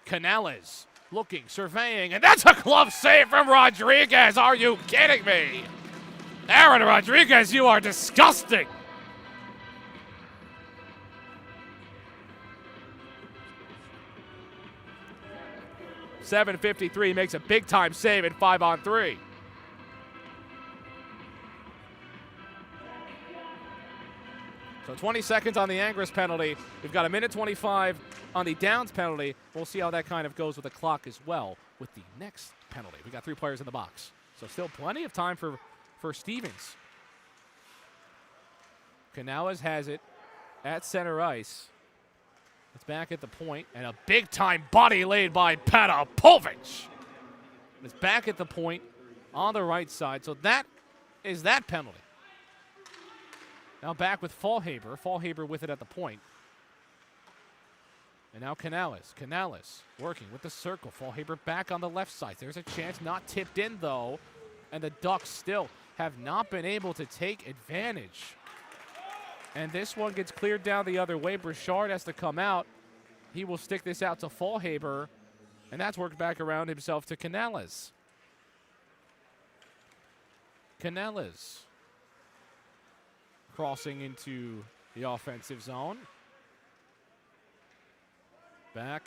Canales looking, surveying, and that's a glove save from Rodriguez. Are you kidding me? Aaron Rodriguez, you are disgusting. .753 makes a big time save at 5-on-3. So 20 seconds on the Angers penalty. We've got 1:25 on the Downs penalty. We'll see how that kind of goes with the clock as well with the next penalty. We got 3 players in the box. So still plenty of time for Stevens. Canales has it at center ice. It's back at the point, and a big-time body laid by Patapovic. It's back at the point on the right side. So that is that penalty. Now back with Fallhaber. Fallhaber with it at the point. And now Canales. Canales working with the circle. Fallhaber back on the left side. There's a chance, not tipped in, though. And the Ducks still have not been able to take advantage. And this one gets cleared down the other way. Bouchard has to come out. He will stick this out to Fallhaber. And that's worked back around himself to Canales. Canales crossing into the offensive zone. Back,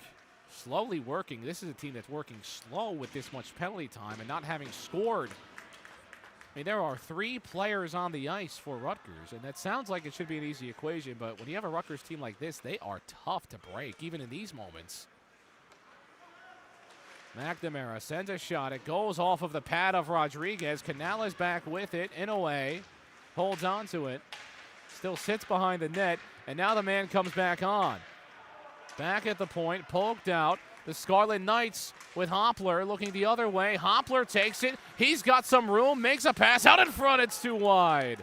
slowly working. This is a team that's working slow with this much penalty time and not having scored. I mean, there are 3 players on the ice for Rutgers, and that sounds like it should be an easy equation, but when you have a Rutgers team like this, they are tough to break, even in these moments. McNamara sends a shot. It goes off of the pad of Rodriguez. Canales back with it, in a way, holds on to it, still sits behind the net, and now the man comes back on. Back at the point, poked out. The Scarlet Knights with Hoppler looking the other way. Hoppler takes it. He's got some room, makes a pass out in front. It's too wide.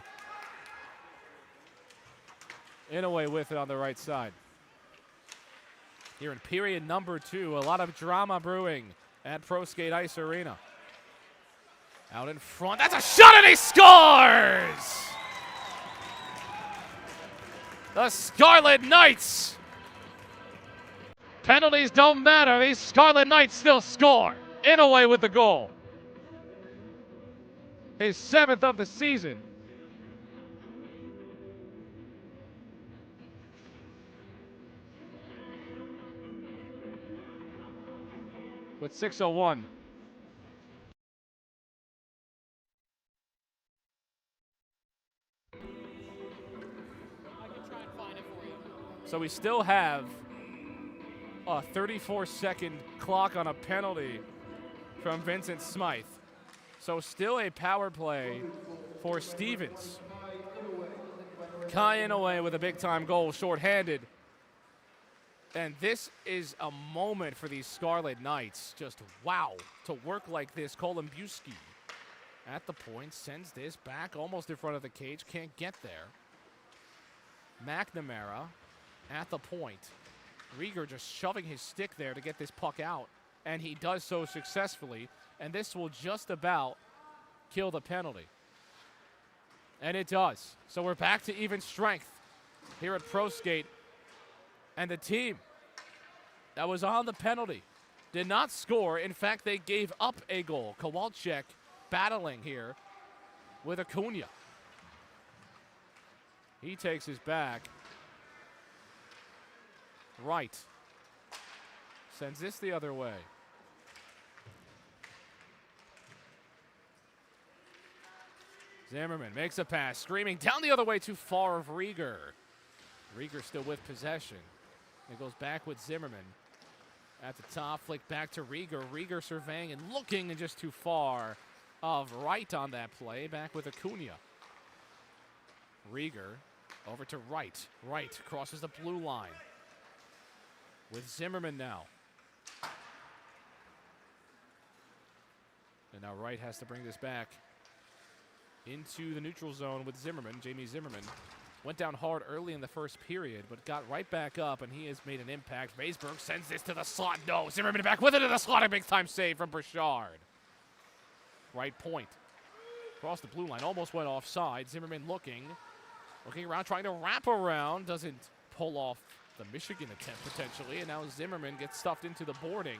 Inouye with it on the right side. Here in period number 2, a lot of drama brewing at ProSkate Ice Arena. Out in front. That's a shot and he scores! The Scarlet Knights. Penalties don't matter. These Scarlet Knights still score. Inouye with the goal. His 7th of the season. With 6:01. So we still have a 34-second clock on a penalty from Vincent Smythe. So still a power play for Stevens. Kyan away with a big-time goal, shorthanded. And this is a moment for these Scarlet Knights. Just wow, to work like this. Kolumbuski at the point, sends this back almost in front of the cage, can't get there. McNamara at the point. Rieger just shoving his stick there to get this puck out, and he does so successfully, and this will just about kill the penalty. And it does. So we're back to even strength here at ProSkate. And the team that was on the penalty did not score. In fact, they gave up a goal. Kowalczyk battling here with Acuna. He takes his back. Right. Sends this the other way. Zimmerman makes a pass, screaming down the other way, too far of Rieger. Rieger still with possession. It goes back with Zimmerman. At the top, flick back to Rieger. Rieger surveying and looking, and just too far of Wright on that play. Back with Acuna. Rieger over to Wright. Wright crosses the blue line. With Zimmerman now. And now Wright has to bring this back into the neutral zone with Zimmerman. Jamie Zimmerman went down hard early in the first period, but got right back up, and he has made an impact. Weisberg sends this to the slot. No, Zimmerman back with it to the slot. A big-time save from Burchard. Right point. Across the blue line. Almost went offside. Zimmerman looking around, trying to wrap around. Doesn't pull off the Michigan attempt, potentially. And now Zimmerman gets stuffed into the boarding.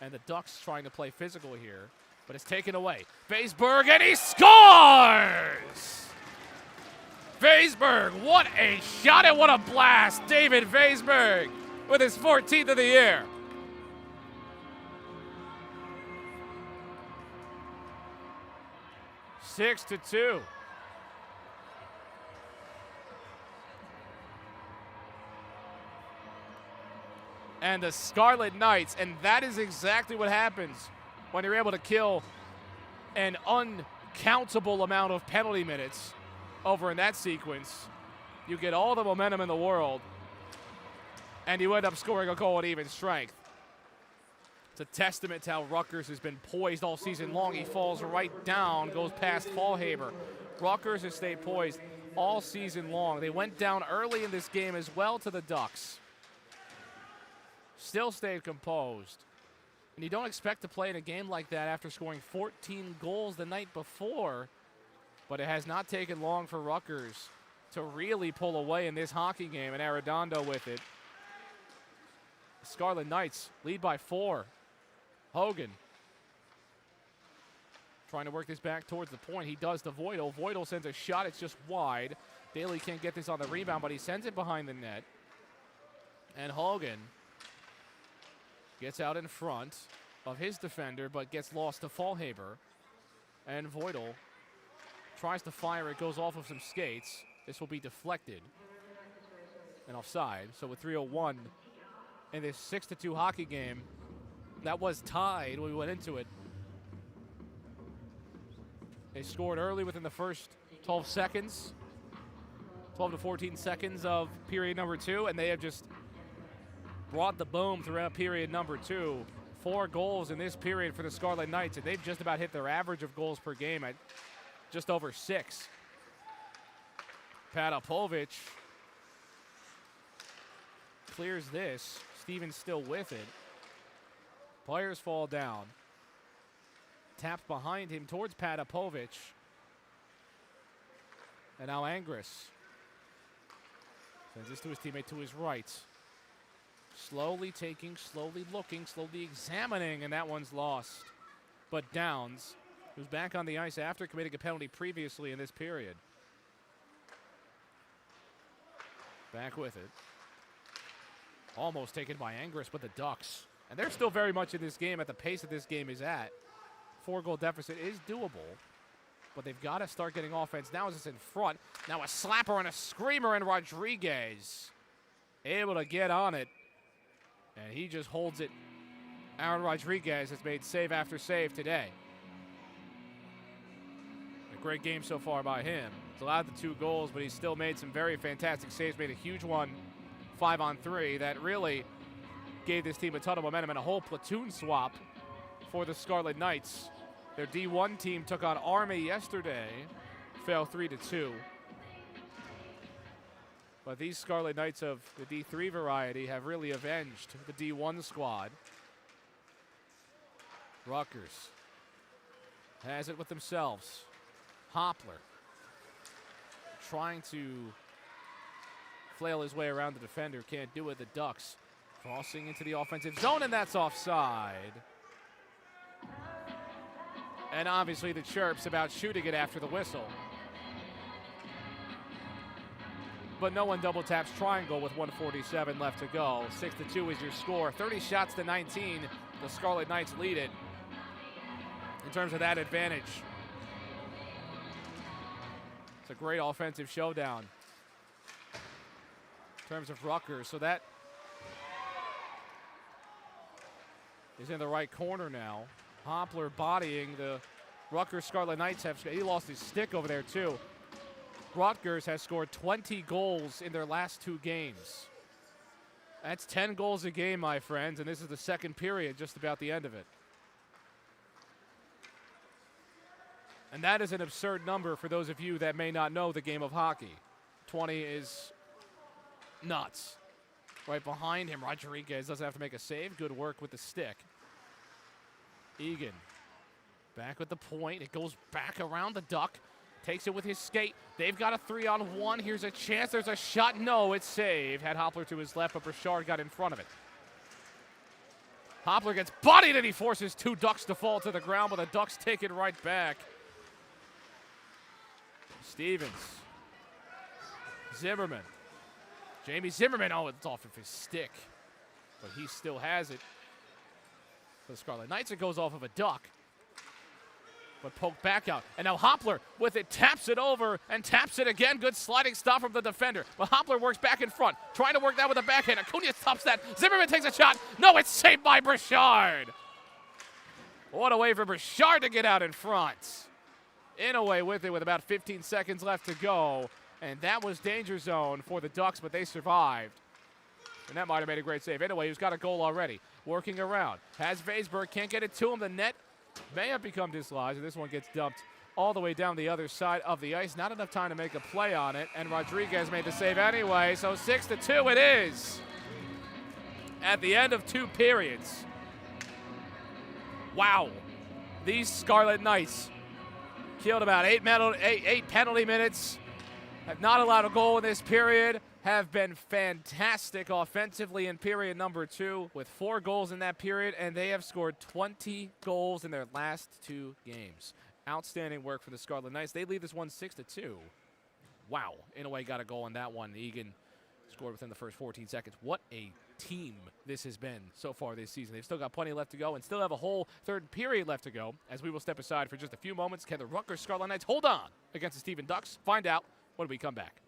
And the Ducks trying to play physical here, but it's taken away. Weisberg, and he scores! Weisberg, what a shot and what a blast. David Weisberg with his 14th of the year. Six to 2. And the Scarlet Knights, and that is exactly what happens when you're able to kill an uncountable amount of penalty minutes over in that sequence. You get all the momentum in the world, and you end up scoring a goal at even strength. It's a testament to how Rutgers has been poised all season long. He falls right down, goes past Fallhaber. Rutgers has stayed poised all season long. They went down early in this game as well to the Ducks. Still stayed composed. And you don't expect to play in a game like that after scoring 14 goals the night before. But it has not taken long for Rutgers to really pull away in this hockey game, and Arredondo with it. The Scarlet Knights lead by 4. Hogan trying to work this back towards the point. He does to Voidal. Voidal sends a shot. It's just wide. Daly can't get this on the rebound, but he sends it behind the net. And Hogan gets out in front of his defender, but gets lost to Fallhaber. And Voidal tries to fire. It goes off of some skates. This will be deflected and offside. So with 3:01 in this 6-2 hockey game, that was tied when we went into it. They scored early within the first 12 seconds, 12 to 14 seconds of period number 2, and they have just brought the boom throughout period number 2. 4 goals in this period for the Scarlet Knights, and they've just about hit their average of goals per game at just over 6. Patapovic clears this. Stevens still with it. Players fall down. Tapped behind him towards Patapovic. And now Angris sends this to his teammate to his right. Slowly taking, slowly looking, slowly examining, and that one's lost. But Downs, who's back on the ice after committing a penalty previously in this period. Back with it. Almost taken by Angris, but the Ducks. And they're still very much in this game at the pace that this game is at. 4-goal deficit is doable, but they've got to start getting offense. Now as it's in front. Now a slapper and a screamer, and Rodriguez able to get on it. And he just holds it. Aaron Rodriguez has made save after save today. Great game so far by him. He's allowed the 2 goals, but he's still made some very fantastic saves. Made a huge one, 5-on-3, that really gave this team a ton of momentum and a whole platoon swap for the Scarlet Knights. Their D1 team took on Army yesterday, fell 3-2. But these Scarlet Knights of the D3 variety have really avenged the D1 squad. Rutgers has it with themselves. Hoppler trying to flail his way around the defender. Can't do it. The Ducks crossing into the offensive zone, and that's offside. And obviously the chirps about shooting it after the whistle. But no one double taps triangle with 1:47 left to go. 6-2 is your score. 30 shots to 19. The Scarlet Knights lead it in terms of that advantage. It's a great offensive showdown in terms of Rutgers. So that is in the right corner now. Hoppler bodying the Rutgers Scarlet Knights. He lost his stick over there too. Rutgers has scored 20 goals in their last 2 games. That's 10 goals a game, my friends, and this is the second period, just about the end of it. And that is an absurd number for those of you that may not know the game of hockey. 20 is nuts. Right behind him, Rodriguez doesn't have to make a save. Good work with the stick. Egan back with the point. It goes back around the duck. Takes it with his skate. They've got a 3-on-1. Here's a chance. There's a shot. No, it's saved. Had Hoppler to his left, but Burchard got in front of it. Hoppler gets bodied, and he forces 2 Ducks to fall to the ground, but the Ducks take it right back. Stevens. Zimmerman. Jamie Zimmerman. Oh, it's off of his stick. But he still has it. For the Scarlet Knights, it goes off of a Duck. But poked back out. And now Hoppler with it, taps it over and taps it again. Good sliding stop from the defender. But Hoppler works back in front. Trying to work that with a backhand. Acuna stops that. Zimmerman takes a shot. No, it's saved by Burchard. What a way for Burchard to get out in front. In away with it with about 15 seconds left to go. And that was danger zone for the Ducks, but they survived. And that might have made a great save. Anyway, he's got a goal already. Working around. Has Vaisberg. Can't get it to him. The net may have become dislodged, and this one gets dumped all the way down the other side of the ice. Not enough time to make a play on it, and Rodriguez made the save anyway, so 6-2 it is at the end of 2 periods. Wow. These Scarlet Knights killed about 8 penalty minutes, have not allowed a goal in this period, have been fantastic offensively in period number 2 with 4 goals in that period, and they have scored 20 goals in their last 2 games. Outstanding work for the Scarlet Knights. They lead this one 6-2. Wow. Inouye got a goal on that one. Egan scored within the first 14 seconds. What a team this has been so far this season. They've still got plenty left to go and still have a whole 3rd period left to go. As we will step aside for just a few moments, can the Rutgers Scarlet Knights hold on against the Stephen Ducks? Find out when we come back.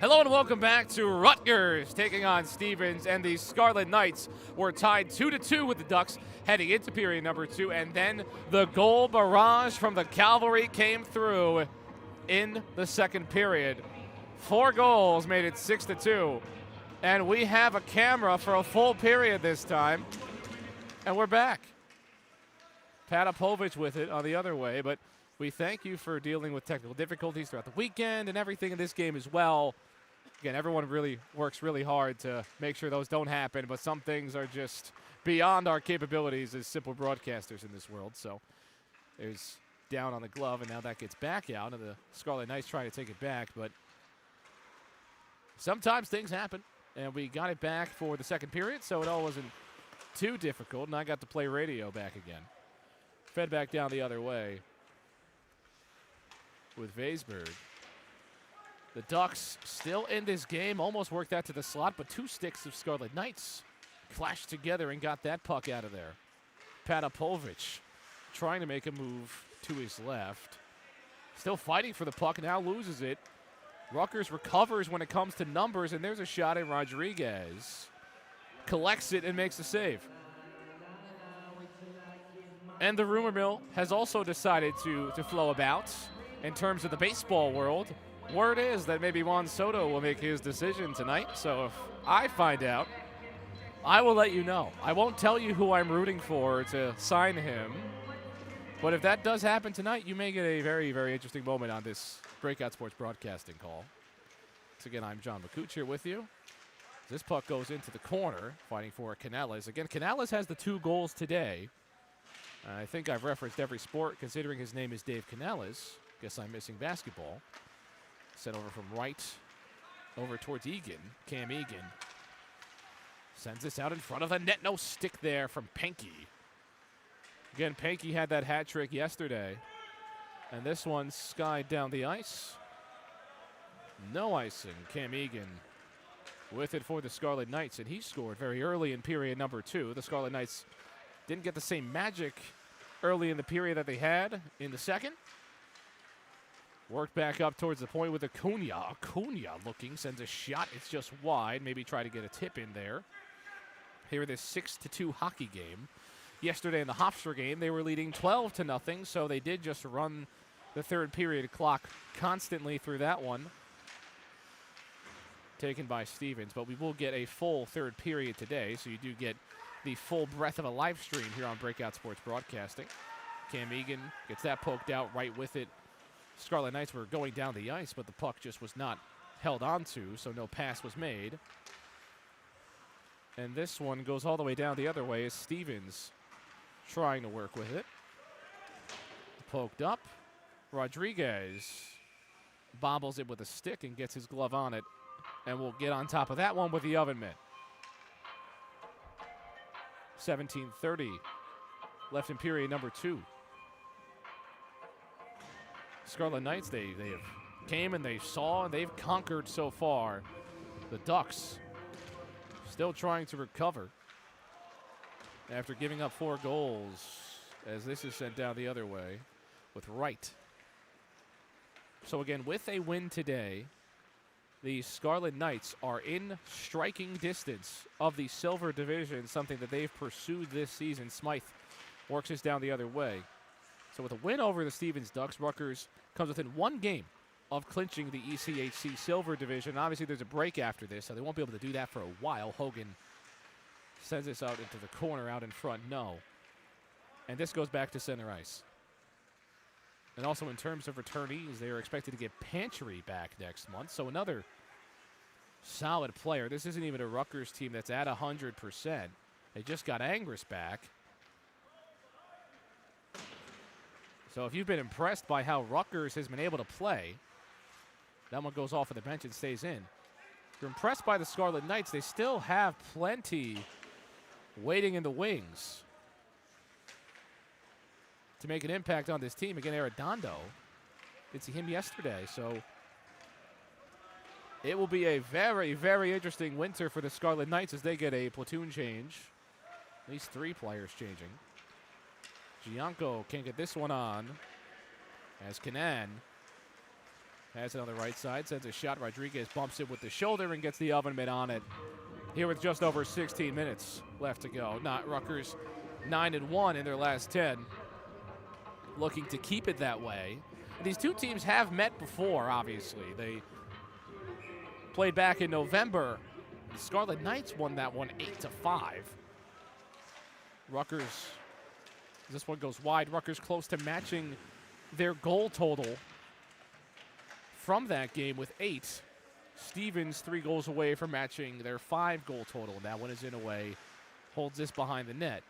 Hello and welcome back to Rutgers taking on Stevens, and the Scarlet Knights were tied 2-2 with the Ducks heading into period number 2, and then the goal barrage from the Cavalry came through in the second period. 4 goals made it 6-2, and we have a camera for a full period this time, and we're back. Patapovich with it on the other way, but we thank you for dealing with technical difficulties throughout the weekend and everything in this game as well. Again, everyone really works really hard to make sure those don't happen, but some things are just beyond our capabilities as simple broadcasters in this world. So there's down on the glove, and now that gets back out, and the Scarlet Knights trying to take it back, but sometimes things happen, and we got it back for the second period, so it all wasn't too difficult, and I got to play radio back again. Fed back down the other way with Vaisberg. The Ducks still in this game, almost worked that to the slot, but 2 sticks of Scarlet Knights clashed together and got that puck out of there. Patapovich trying to make a move to his left. Still fighting for the puck, now loses it. Rutgers recovers when it comes to numbers, and there's a shot at Rodriguez. Collects it and makes a save. And the rumor mill has also decided to flow about in terms of the baseball world. Word is that maybe Juan Soto will make his decision tonight, so if I find out, I will let you know. I won't tell you who I'm rooting for to sign him, but if that does happen tonight, you may get a very, very interesting moment on this Breakout Sports broadcasting call. Once again, I'm John McCooch here with you. This puck goes into the corner, fighting for Canales. Again, Canales has the 2 goals today. I think I've referenced every sport, considering his name is Dave Canales. Guess I'm missing basketball. Sent over from right over towards Egan. Cam Egan sends this out in front of the net. No stick there from Penke. Again, Penke had that hat trick yesterday. And this one skied down the ice. No icing. Cam Egan with it for the Scarlet Knights, and he scored very early in period number 2. The Scarlet Knights didn't get the same magic early in the period that they had in the second. Worked back up towards the point with Acuna. Acuna looking, sends a shot. It's just wide. Maybe try to get a tip in there. Here, this 6-2 hockey game. Yesterday in the Hofstra game, they were leading 12-0, so they did just run the third period clock constantly through that one. Taken by Stevens, but we will get a full third period today, so you do get the full breadth of a live stream here on Breakout Sports Broadcasting. Cam Egan gets that poked out right with it. Scarlet Knights were going down the ice, but the puck just was not held onto, so no pass was made. And this one goes all the way down the other way as Stevens trying to work with it. Poked up. Rodriguez bobbles it with a stick and gets his glove on it. And we'll get on top of that one with the oven mitt. 17:30 left in period number 2. Scarlet Knights, they have came and they saw and they've conquered so far. The Ducks still trying to recover after giving up 4 goals, as this is sent down the other way with Wright. So again, with a win today, the Scarlet Knights are in striking distance of the Silver Division, something that they've pursued this season. Smythe works this down the other way. So with a win over the Stevens Ducks, Rutgers comes within 1 game of clinching the ECHC Silver Division. Obviously, there's a break after this, so they won't be able to do that for a while. Hogan sends this out into the corner out in front. No. And this goes back to center ice. And also in terms of returnees, they are expected to get Pantry back next month. So another solid player. This isn't even a Rutgers team that's at 100%. They just got Angris back. So if you've been impressed by how Rutgers has been able to play, that one goes off of the bench and stays in. If you're impressed by the Scarlet Knights, they still have plenty waiting in the wings to make an impact on this team. Again, Arredondo, did see him yesterday, so it will be a very, very interesting winter for the Scarlet Knights as they get a platoon change. At least 3 players changing. Gianco can't get this one on as Kanan Has it on the right side, sends a shot. Rodriguez bumps it with the shoulder and gets the oven mitt on it. Here with just over 16 minutes left to go. Not Rutgers 9-1 in their last 10. Looking to keep it that way. These two teams have met before, obviously. They played back in November. The Scarlet Knights won that one 8-5. Rutgers, this one goes wide. Rutgers close to matching their goal total from that game with 8. Stevens 3 goals away from matching their 5 goal total. That one is in away. Holds this behind the net.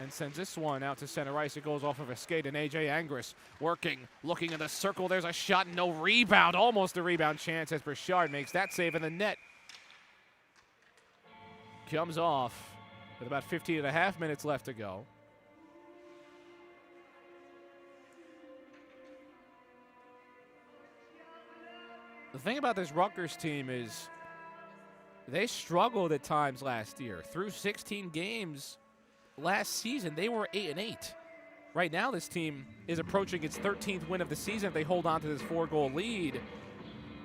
And sends this one out to center ice. It goes off of a skate, and A.J. Angris working, looking in the circle. There's a shot, no rebound. Almost a rebound chance as Burchard makes that save in the net. Comes off with about 15.5 minutes left to go. The thing about this Rutgers team is they struggled at times last year. Through 16 games last season, they were 8-8. Right now, this team is approaching its 13th win of the season if they hold on to this 4-goal lead.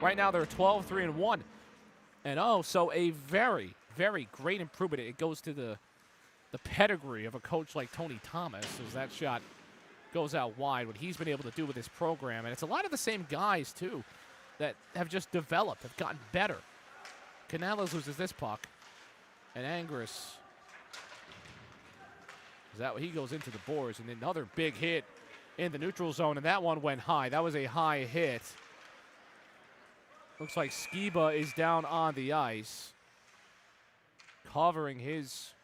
Right now, they're 12-3-1. And so a very, very great improvement. It goes to the pedigree of a coach like Tony Thomas as that shot goes out wide, what he's been able to do with this program. And it's a lot of the same guys, too, that have just developed, have gotten better. Canales loses this puck, and Angris, he goes into the boards, and another big hit in the neutral zone, and that one went high. That was a high hit. Looks like Skiba is down on the ice, covering his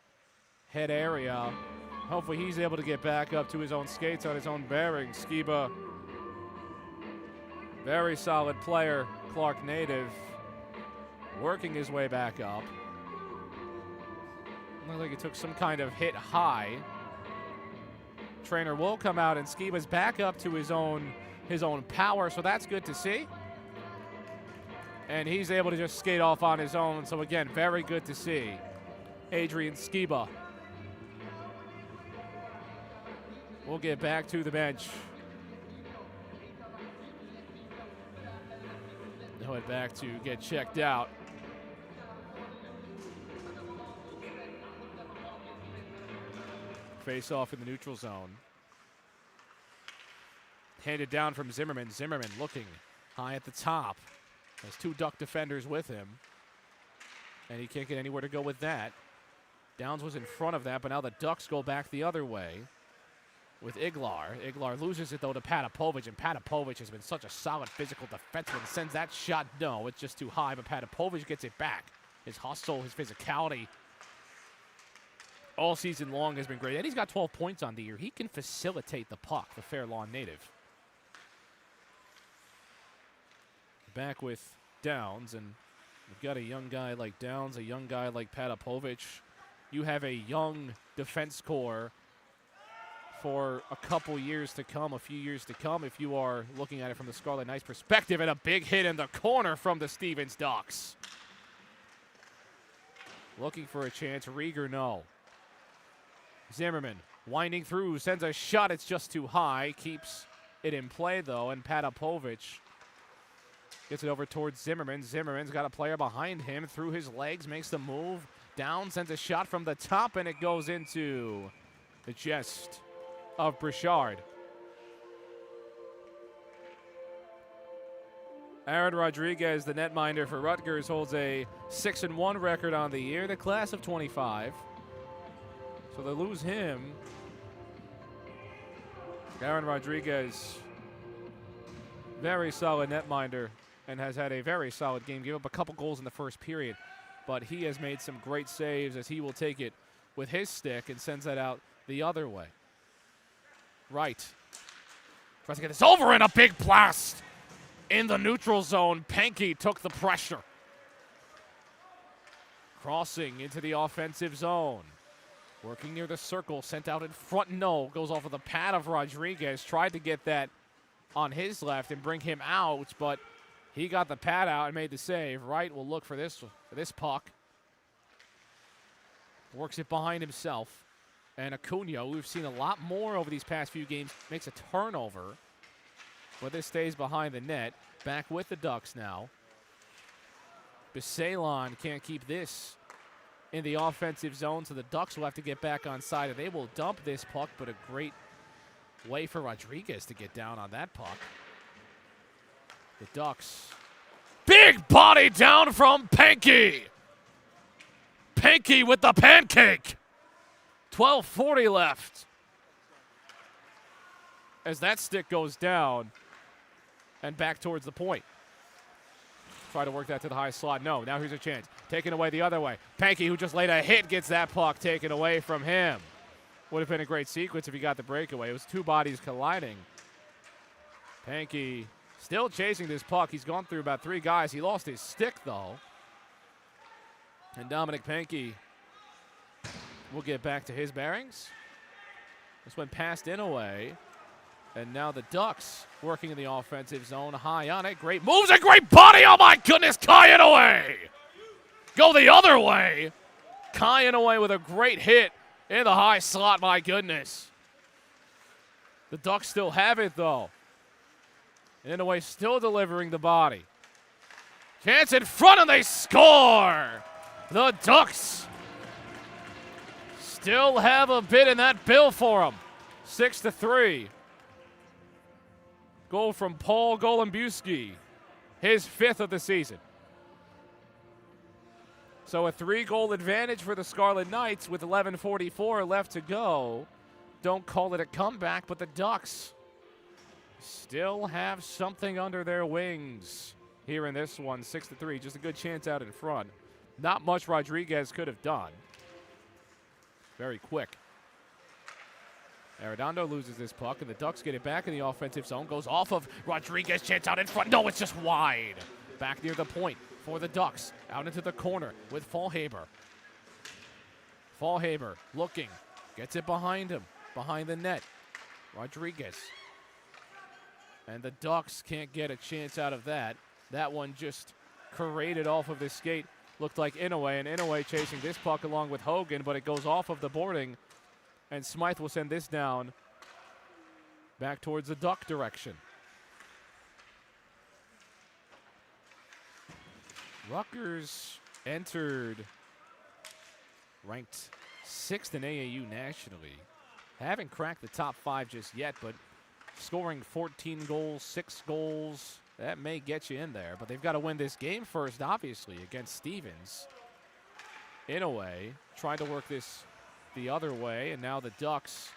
head area. Hopefully he's able to get back up to his own skates on his own bearing. Skiba, very solid player, Clark native, working his way back up. Looks like he took some kind of hit high. Trainer will come out, and Skiba's back up to his own power, so that's good to see. And he's able to just skate off on his own, so again, very good to see. Adrian Skiba will get back to the bench. He'll head back to get checked out. Face off in the neutral zone. Handed down from Zimmerman. Zimmerman looking high at the top. Has 2 Duck defenders with him. And he can't get anywhere to go with that. Downs was in front of that, but now the Ducks go back the other way with Iglar. Iglar loses it, though, to Patapovic, and Patapovic has been such a solid physical defenseman. Sends that shot. No, it's just too high, but Patapovic gets it back. His hustle, his physicality all season long has been great. And he's got 12 points on the year. He can facilitate the puck, the Fair Lawn native. Back with Downs, and we've got a young guy like Downs, a young guy like Patapovic. You have a young defense core for a couple years to come, a few years to come, if you are looking at it from the Scarlet Knights perspective. And a big hit in the corner from the Stevens Ducks. Looking for a chance. Rieger, no. Zimmerman winding through, sends a shot. It's just too high. Keeps it in play, though, and Patapovic gets it over towards Zimmerman. Zimmerman's got a player behind him. Through his legs, makes the move. Down, sends a shot from the top, and it goes into the chest of Burchard. Aaron Rodriguez, the netminder for Rutgers, holds a 6-1 record on the year, the class of 25. So they lose him. Aaron Rodriguez, very solid netminder, and has had a very solid game. Gave up a couple goals in the first period, but he has made some great saves as he will take it with his stick and sends that out the other way. Right. Tries to get this over, and a big blast in the neutral zone. Pankey took the pressure. Crossing into the offensive zone. Working near the circle, sent out in front. No, goes off of the pad of Rodriguez. Tried to get that on his left and bring him out, but he got the pad out and made the save. Wright will look for this puck. Works it behind himself. And Acuna, we've seen a lot more over these past few games, makes a turnover. but this stays behind the net. Back with the Ducks now. Basalon can't keep this in the offensive zone, so the Ducks will have to get back on side, and they will dump this puck, but a great way for Rodriguez to get down on that puck. The Ducks. Big body down from Pankey. Pankey with the pancake. 12:40 left. As that stick goes down and back towards the point. Try to work that to the high slot. No, now here's a chance. Taken away the other way. Pankey, who just laid a hit, gets that puck taken away from him. Would have been a great sequence if he got the breakaway. It was two bodies colliding. Pankey still chasing this puck. He's gone through about three guys. He lost his stick, though. And Dominic Pankey will get back to his bearings. This went past Inouye. And now the Ducks working in the offensive zone. High on it. Great moves. A great body. Oh, my goodness. Kai Inouye. Go the other way. Kai Inouye with a great hit in the high slot. My goodness. The Ducks still have it, though. Inouye still delivering the body. Chance in front, and they score. The Ducks still have a bit in that bill for them. 6-3. Goal from Paul Golombuski, his 5th of the season. So a 3-goal advantage for the Scarlet Knights with 11:44 left to go. Don't call it a comeback, but the Ducks still have something under their wings here in this one. 6-3, just a good chance out in front. Not much Rodriguez could have done. Very quick. Arredondo loses this puck, and the Ducks get it back in the offensive zone. Goes off of Rodriguez, chance out in front. No, it's just wide. Back near the point for the Ducks. Out into the corner with Fallhaber. Fallhaber looking. Gets it behind him. Behind the net. Rodriguez. And the Ducks can't get a chance out of that. That one just carated off of the skate. Looked like Inouye, and Inouye chasing this puck along with Hogan, but it goes off of the boarding. And Smythe will send this down back towards the Duck direction. Rutgers entered ranked 6th in AAU nationally. Haven't cracked the top 5 just yet, but scoring 14 goals, 6 goals, that may get you in there. But they've got to win this game first, obviously, against Stevens. Inouye trying to work this the other way, and now the Ducks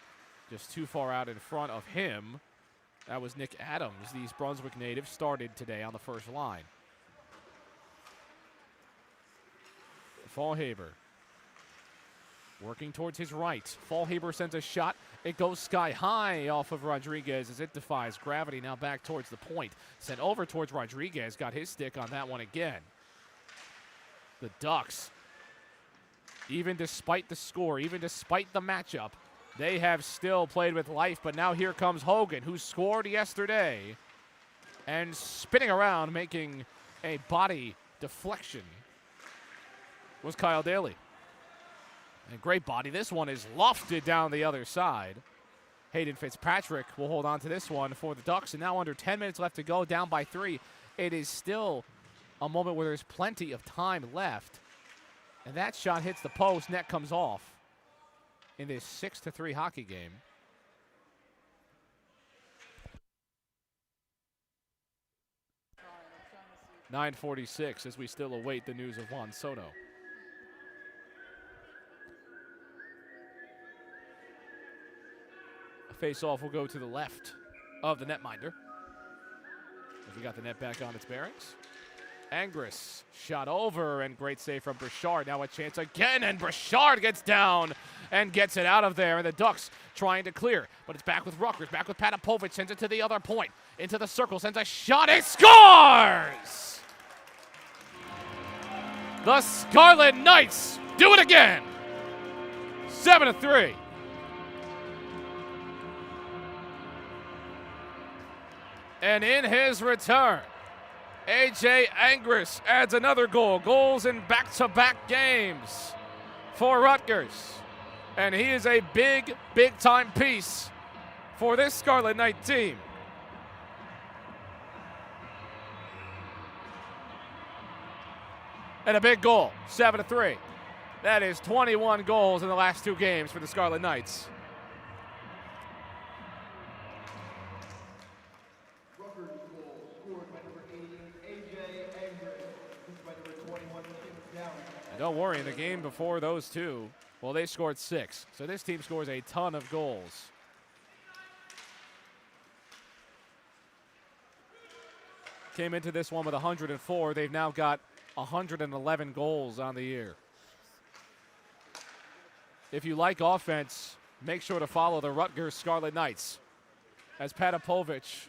just too far out in front of him. That was Nick Adams, the East Brunswick native, started today on the first line. Fallhaber working towards his right. Fallhaber sends a shot. It goes sky high off of Rodriguez as it defies gravity. Now back towards the point. Sent over towards Rodriguez. Got his stick on that one again. The Ducks, even despite the score, even despite the matchup, they have still played with life. But now here comes Hogan, who scored yesterday. And spinning around, making a body deflection, was Kyle Daly. And great body. This one is lofted down the other side. Hayden Fitzpatrick will hold on to this one for the Ducks. And now under 10 minutes left to go, down by 3. It is still a moment where there's plenty of time left. And that shot hits the post. Net comes off in this 6-3 hockey game. .946 as we still await the news of Juan Soto. A face-off will go to the left of the netminder. As we got the net back on its bearings. Angris shot over, and great save from Burchard. Now a chance again, and Burchard gets down and gets it out of there. And the Ducks trying to clear, but it's back with Rutgers, back with Patapovic, sends it to the other point. Into the circle, sends a shot, it scores! The Scarlet Knights do it again! 7-3. And in his return, A.J. Angris adds another goal. Goals in back-to-back games for Rutgers. And he is a big, big-time piece for this Scarlet Knight team. And a big goal, 7-3. That is 21 goals in the last 2 games for the Scarlet Knights. Rutgers goal scored by number 88, AJ Angry. Assisted by number 21, Tim Down. And don't worry, in the game before those two, well, they scored 6. So this team scores a ton of goals. Came into this one with 104. They've now got 111 goals on the year. If you like offense, make sure to follow the Rutgers Scarlet Knights as Patapovic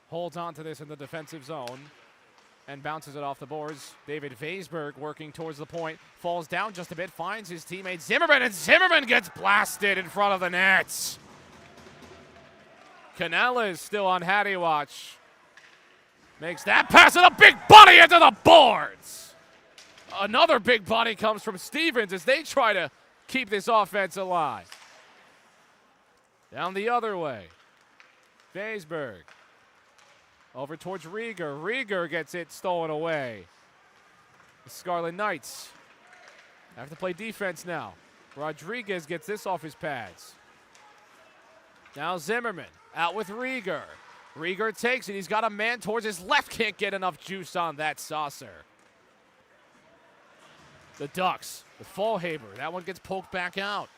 holds on to this in the defensive zone and bounces it off the boards. David Vaisberg working towards the point, falls down just a bit, finds his teammate Zimmerman, and Zimmerman gets blasted in front of the nets. Canella is still on Hattie watch. Makes that pass, and a big body into the boards. Another big body comes from Stevens as they try to keep this offense alive. Down the other way. Vaisberg. Over towards Rieger. Rieger gets it stolen away. The Scarlet Knights have to play defense now. Rodriguez gets this off his pads. Now Zimmerman out with Rieger. Rieger takes it. He's got a man towards his left. Can't get enough juice on that saucer. The Ducks with Fallhaber. That one gets poked back out.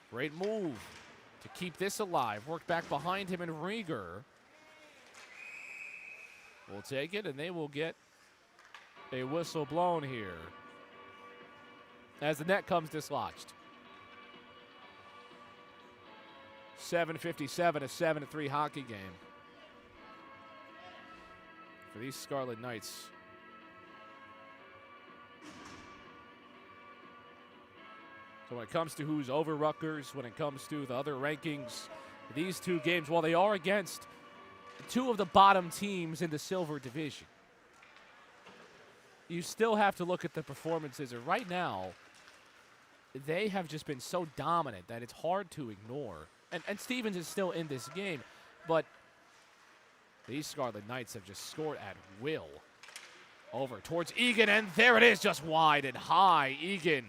Great move to keep this alive. Work back behind him, and Rieger will take it, and they will get a whistle blown here as the net comes dislodged. 7:57, a 7-3 hockey game for these Scarlet Knights. So when it comes to who's over Rutgers, when it comes to the other rankings, these 2 games, while they are against 2 of the bottom teams in the Silver Division, you still have to look at the performances. And right now, they have just been so dominant that it's hard to ignore. And Stevens is still in this game, but these Scarlet Knights have just scored at will. Over towards Egan, and there it is, just wide and high. Egan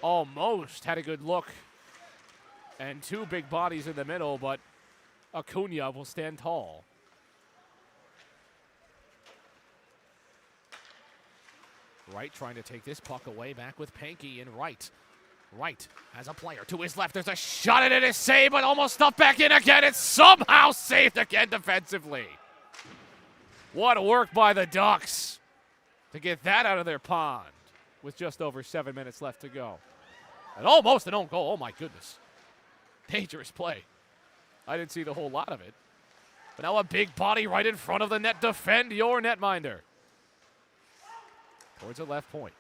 almost had a good look. And 2 big bodies in the middle, but Acuna will stand tall. Wright trying to take this puck away, back with Pankey and Wright. Wright has a player to his left. There's a shot and it is saved, but almost stuffed back in again. It's somehow saved again defensively. What work by the Ducks to get that out of their pond with just over 7 minutes left to go. And almost an own goal. Oh, my goodness. Dangerous play. I didn't see the whole lot of it. But now a big body right in front of the net. Defend your netminder. Towards the left point.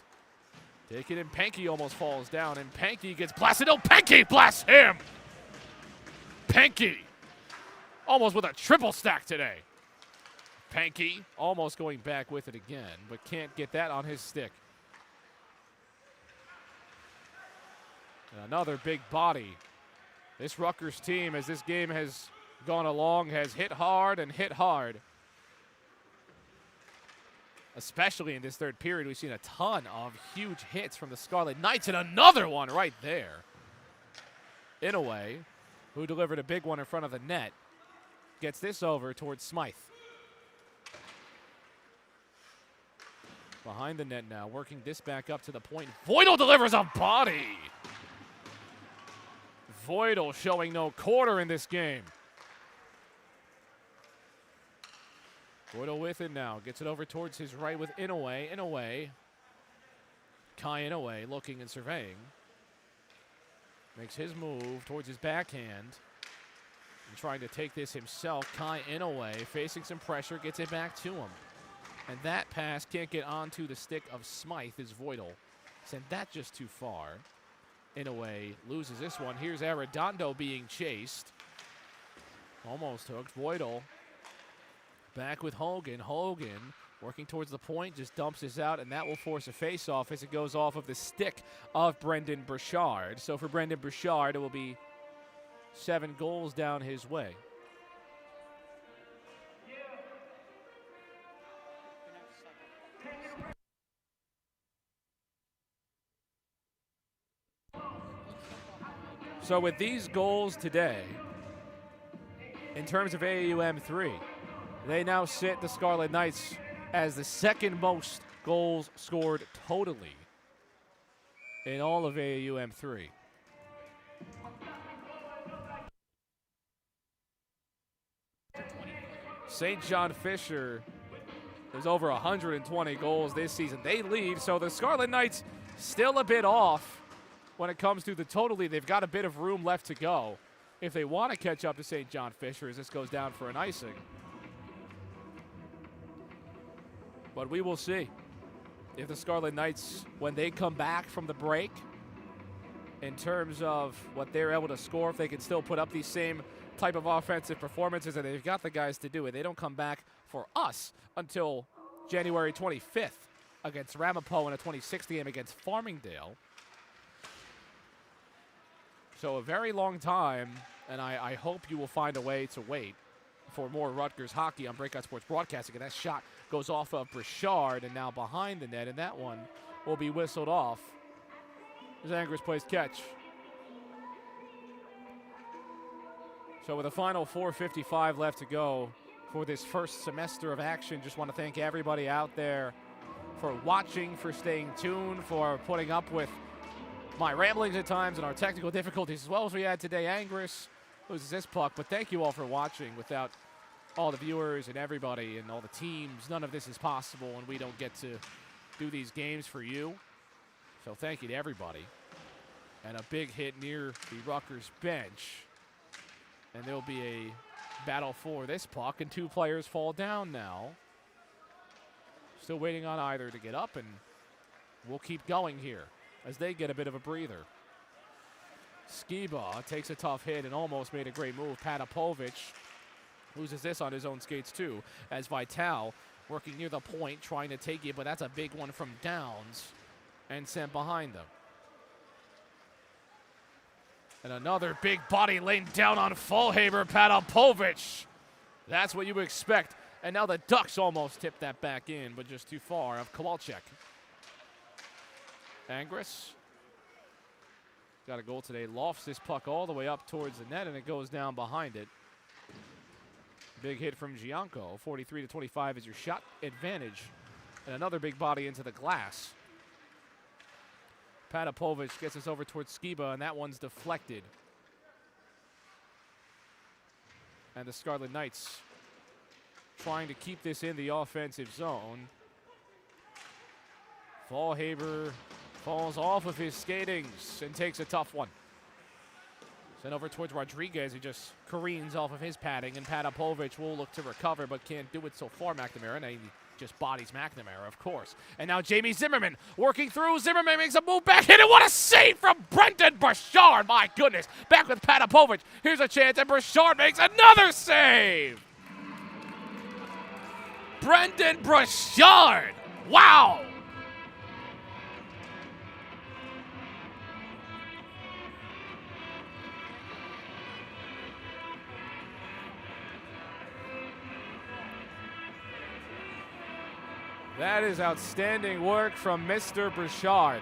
Take it, and Pankey almost falls down, and Pankey gets blasted. Oh, Pankey blasts him! Pankey almost with a triple stack today. Pankey almost going back with it again, but can't get that on his stick. And another big body. This Rutgers team, as this game has gone along, has hit hard and hit hard. Especially in this third period, we've seen a ton of huge hits from the Scarlet Knights, and another one right there. Inouye, who delivered a big one in front of the net, gets this over towards Smythe. Behind the net now, working this back up to the point. Voidal delivers a body. Voidal showing no quarter in this game. Voidal with it now. Gets it over towards his right with Inouye. Inouye. Kai Inouye looking and surveying. Makes his move towards his backhand. And trying to take this himself. Kai Inouye facing some pressure. Gets it back to him. And that pass can't get onto the stick of Smythe as Voidal sent that just too far. Inouye loses this one. Here's Arredondo being chased. Almost hooked. Voidal back with Hogan. Hogan working towards the point, just dumps this out, and that will force a face-off as it goes off of the stick of Brendan Burchard. So for Brendan Burchard, it will be 7 goals down his way. So with these goals today, in terms of AAU M3, they now sit the Scarlet Knights as the second most goals scored totally in all of AAU M3. St. John Fisher is over 120 goals this season. They lead, so the Scarlet Knights still a bit off when it comes to the totally. They've got a bit of room left to go if they want to catch up to St. John Fisher as this goes down for an icing. But we will see if the Scarlet Knights, when they come back from the break, in terms of what they're able to score, if they can still put up these same type of offensive performances, and they've got the guys to do it. They don't come back for us until January 25th against Ramapo in a 26th game against Farmingdale. So a very long time, and I hope you will find a way to wait for more Rutgers hockey on Breakout Sports Broadcasting. And that shot goes off of Brichard and now behind the net, and that one will be whistled off as Angers plays catch. So with a final 4:55 left to go for this first semester of action, just want to thank everybody out there for watching, for staying tuned, for putting up with my ramblings at times and our technical difficulties as well as we had today. Angers loses this puck, but thank you all for watching. Without all the viewers and everybody and all the teams, none of this is possible, and we don't get to do these games for you. So thank you to everybody. And a big hit near the Rutgers bench. And there'll be a battle for this puck, and two players fall down now. Still waiting on either to get up, and we'll keep going here as they get a bit of a breather. Skiba takes a tough hit and almost made a great move. Patapovich loses this on his own skates too, as Vital working near the point, trying to take it, but that's a big one from Downs and sent behind them. And another big body laying down on Fallhaber. Patapovich. That's what you expect. And now the Ducks almost tipped that back in, but just too far of Kowalczyk. Angris got a goal today. Lofts this puck all the way up towards the net, and it goes down behind it. Big hit from Gianco. 43-25 is your shot advantage. And another big body into the glass. Patapovich gets us over towards Skiba, and that one's deflected. And the Scarlet Knights trying to keep this in the offensive zone. Fallhaber falls off of his skatings and takes a tough one. Sent over towards Rodriguez. He just careens off of his padding, and Patapovich will look to recover, but can't do it so far, McNamara. And he just bodies McNamara, of course. And now Jamie Zimmerman working through. Zimmerman makes a move back, hit it. What a save from Brendan Brichard. My goodness. Back with Patapovich. Here's a chance, and Brichard makes another save. Brendan Brichard. Wow. That is outstanding work from Mr. Brichard.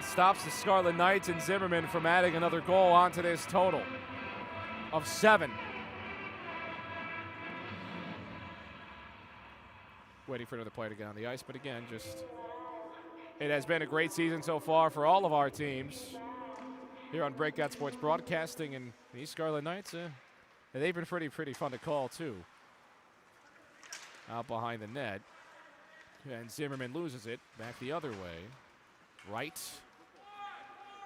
Stops the Scarlet Knights and Zimmerman from adding another goal onto this total of 7. Waiting for another player to get on the ice, but again, it has been a great season so far for all of our teams here on Breakout Sports Broadcasting, and these Scarlet Knights, they've been pretty fun to call, too. Out behind the net. And Zimmerman loses it. Back the other way. Wright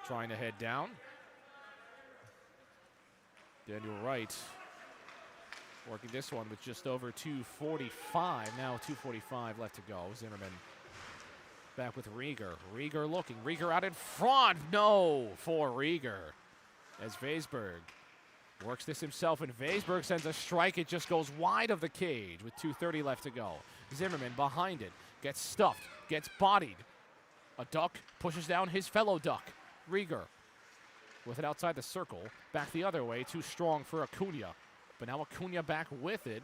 trying to head down. Daniel Wright working this one with just over 2:45. Now 2:45 left to go. Zimmerman back with Rieger. Rieger looking. Rieger out in front. No for Rieger. As Weisberg works this himself, and Weisberg sends a strike. It just goes wide of the cage with 2:30 left to go. Zimmerman behind it. Gets stuffed. Gets bodied. A Duck pushes down his fellow Duck. Rieger with it outside the circle. Back the other way. Too strong for Acuna. But now Acuna back with it.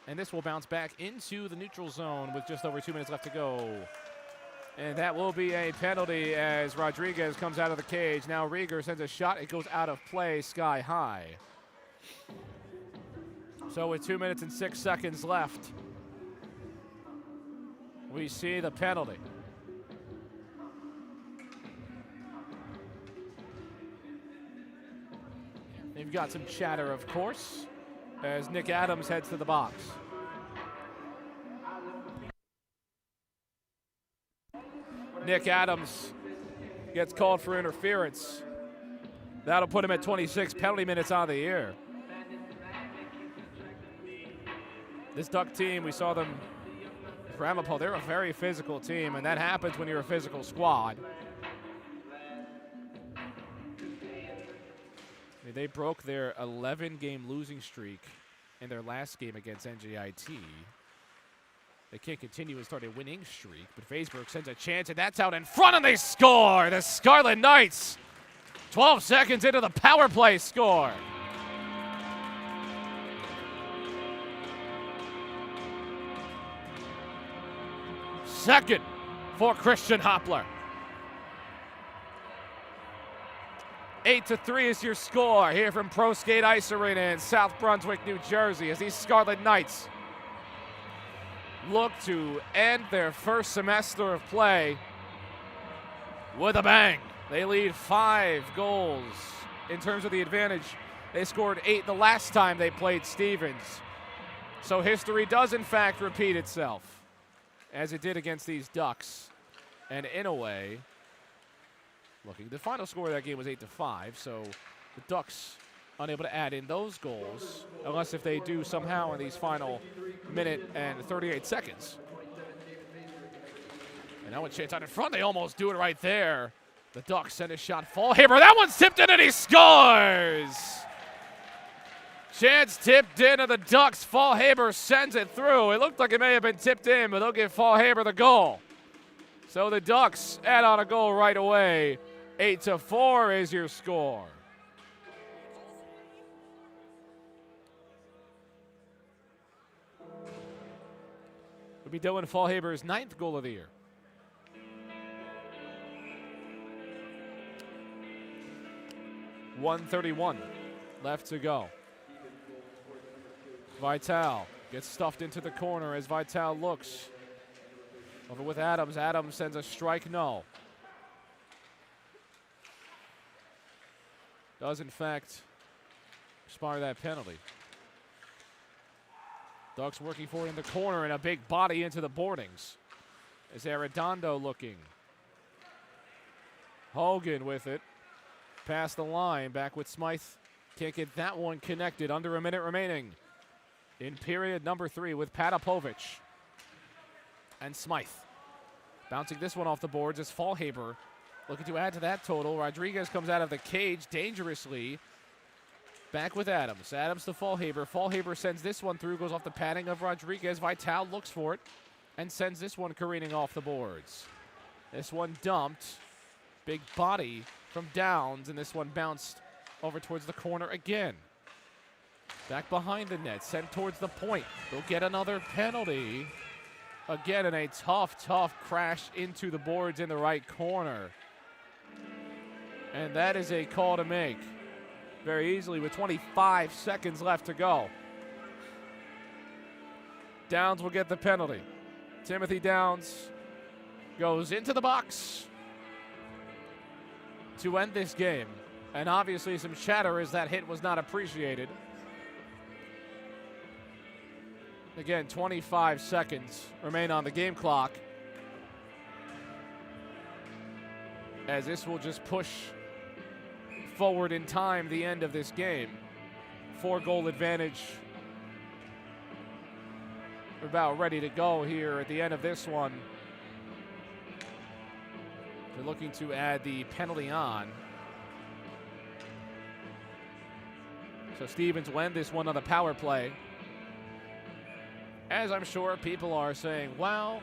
And this will bounce back into the neutral zone with just over 2 minutes left to go. And that will be a penalty as Rodriguez comes out of the cage. Now Rieger sends a shot. It goes out of play sky high. So with 2 minutes and 6 seconds left, we see the penalty. They've got some chatter, of course, as Nick Adams heads to the box. Nick Adams gets called for interference. That'll put him at 26 penalty minutes on the year. This Duck team, we saw them, Ramapo, they're a very physical team, and that happens when you're a physical squad. They broke their 11-game losing streak in their last game against NJIT. They can't continue and start a winning streak, but Faceberg sends a chance, and that's out in front, and they score! The Scarlet Knights, 12 seconds into the power play, score. Second for Christian Hoppler. 8-3 is your score here from ProSkate Ice Arena in South Brunswick, New Jersey, as these Scarlet Knights look to end their first semester of play with a bang. They lead 5 goals in terms of the advantage. They scored 8 the last time they played Stevens. So history does in fact repeat itself, as it did against these Ducks. And in a way, the final score of that game was 8-5, so the Ducks unable to add in those goals, unless if they do somehow in these final minute and 38 seconds. And now a chance out in front, they almost do it right there. The Ducks send a shot, Fallhaber, that one's tipped in and he scores! Chance tipped in and the Ducks, Fallhaber sends it through. It looked like it may have been tipped in, but they'll give Fallhaber the goal. So the Ducks add on a goal right away. 8-4 is your score. It'll be Dylan Fallhaber's 9th goal of the year. .131 left to go. Vital gets stuffed into the corner as Vital looks. Over with Adams. Adams sends a strike, no. Does, in fact, expire that penalty. Ducks working for it in the corner and a big body into the boardings. As Arredondo looking. Hogan with it. Past the line, back with Smythe. Can't get that one connected. Under a minute remaining in period number 3 with Patapovic and Smythe. Bouncing this one off the boards is Fallhaber. Looking to add to that total. Rodriguez comes out of the cage dangerously. Back with Adams. Adams to Fallhaber. Fallhaber sends this one through, goes off the padding of Rodriguez. Vital looks for it and sends this one careening off the boards. This one dumped. Big body from Downs, and this one bounced over towards the corner again. Back behind the net, sent towards the point. They'll get another penalty. Again, in a tough crash into the boards in the right corner. And that is a call to make very easily with 25 seconds left to go. Downs will get the penalty. Timothy Downs goes into the box to end this game. And obviously some chatter as that hit was not appreciated. Again, 25 seconds remain on the game clock, as this will just push forward in time the end of this game. 4-goal advantage. We're about ready to go here at the end of this one. They're looking to add the penalty on. So Stevens will end this one on the power play. As I'm sure people are saying, wow.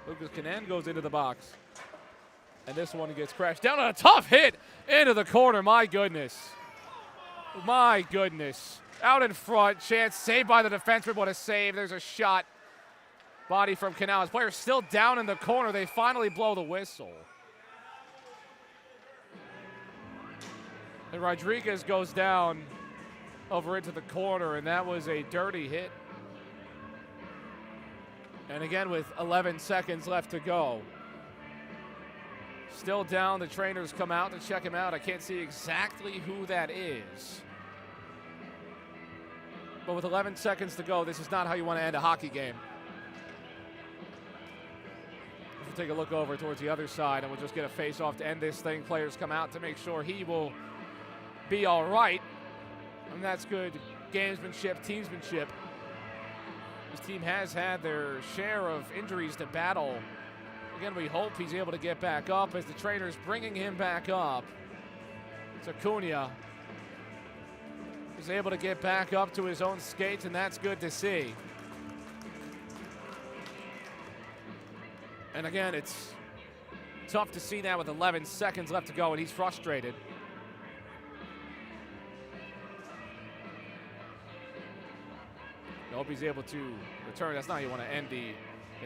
Lucas Canan goes into the box. And this one gets crashed down on a tough hit into the corner. My goodness. My goodness. Out in front. Chance saved by the defenseman. What a save. There's a shot. Body from Canales. Players still down in the corner. They finally blow the whistle. And Rodriguez goes down over into the corner, and that was a dirty hit. And again, with 11 seconds left to go. Still down, the trainers come out to check him out. I can't see exactly who that is. But with 11 seconds to go, this is not how you want to end a hockey game. We'll take a look over towards the other side, and we'll just get a face-off to end this thing. Players come out to make sure he will be all right. And that's good gamesmanship, teamsmanship. His team has had their share of injuries to battle. Again, we hope he's able to get back up as the trainer's bringing him back up. So Cunha is able to get back up to his own skates, and that's good to see. And again, it's tough to see that with 11 seconds left to go, and he's frustrated. I hope he's able to return. That's not how you want to end the,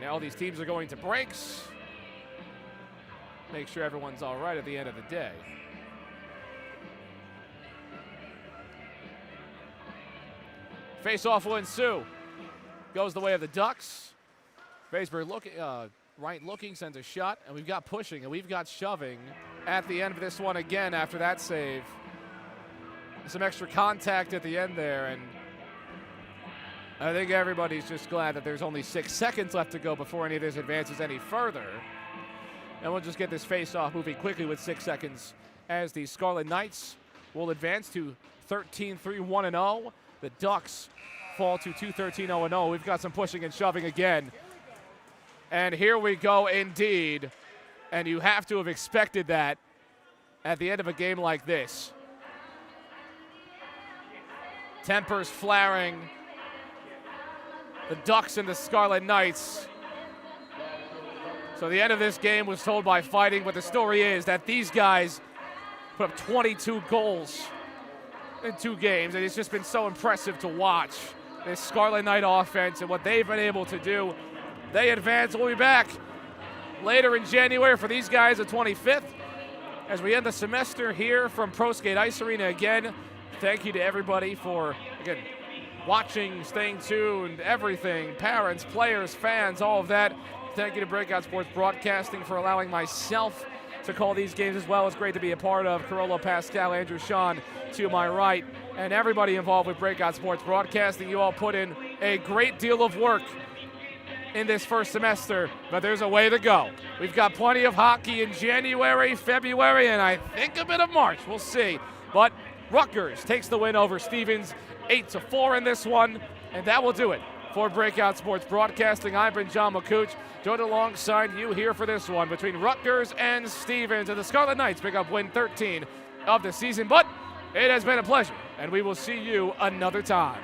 all these teams are going to breaks. Make sure everyone's all right at the end of the day. Face-off will ensue. Goes the way of the Ducks. Faceberg right looking, sends a shot, and we've got pushing, and we've got shoving at the end of this one again after that save. Some extra contact at the end there, and I think everybody's just glad that there's only 6 seconds left to go before any of this advances any further. And we'll just get this face-off moving quickly with 6 seconds as the Scarlet Knights will advance to 13-3-1-0. The Ducks fall to 2-13-0-0. We've got some pushing and shoving again. And here we go indeed. And you have to have expected that at the end of a game like this. Tempers flaring. The Ducks and the Scarlet Knights. So the end of this game was told by fighting, but the story is that these guys put up 22 goals in 2 games, and it's just been so impressive to watch this Scarlet Knight offense and what they've been able to do. They advance. We'll be back later in January for these guys, the 25th, as we end the semester here from ProSkate Ice Arena again. Thank you to everybody for, again, watching, staying tuned, everything, parents, players, fans, all of that. Thank you to Breakout Sports Broadcasting for allowing myself to call these games as well. It's great to be a part of. Carollo, Pascal, Andrew, Sean to my right, and everybody involved with Breakout Sports Broadcasting. You all put in a great deal of work in this first semester, but there's a way to go. We've got plenty of hockey in January, February, and I think a bit of March. We'll see. But Rutgers takes the win over Stevens, 8-4 in this one, and that will do it for Breakout Sports Broadcasting. I've been John McCooch, joined alongside you here for this one between Rutgers and Stevens, and the Scarlet Knights pick up win 13 of the season. But it has been a pleasure, and we will see you another time.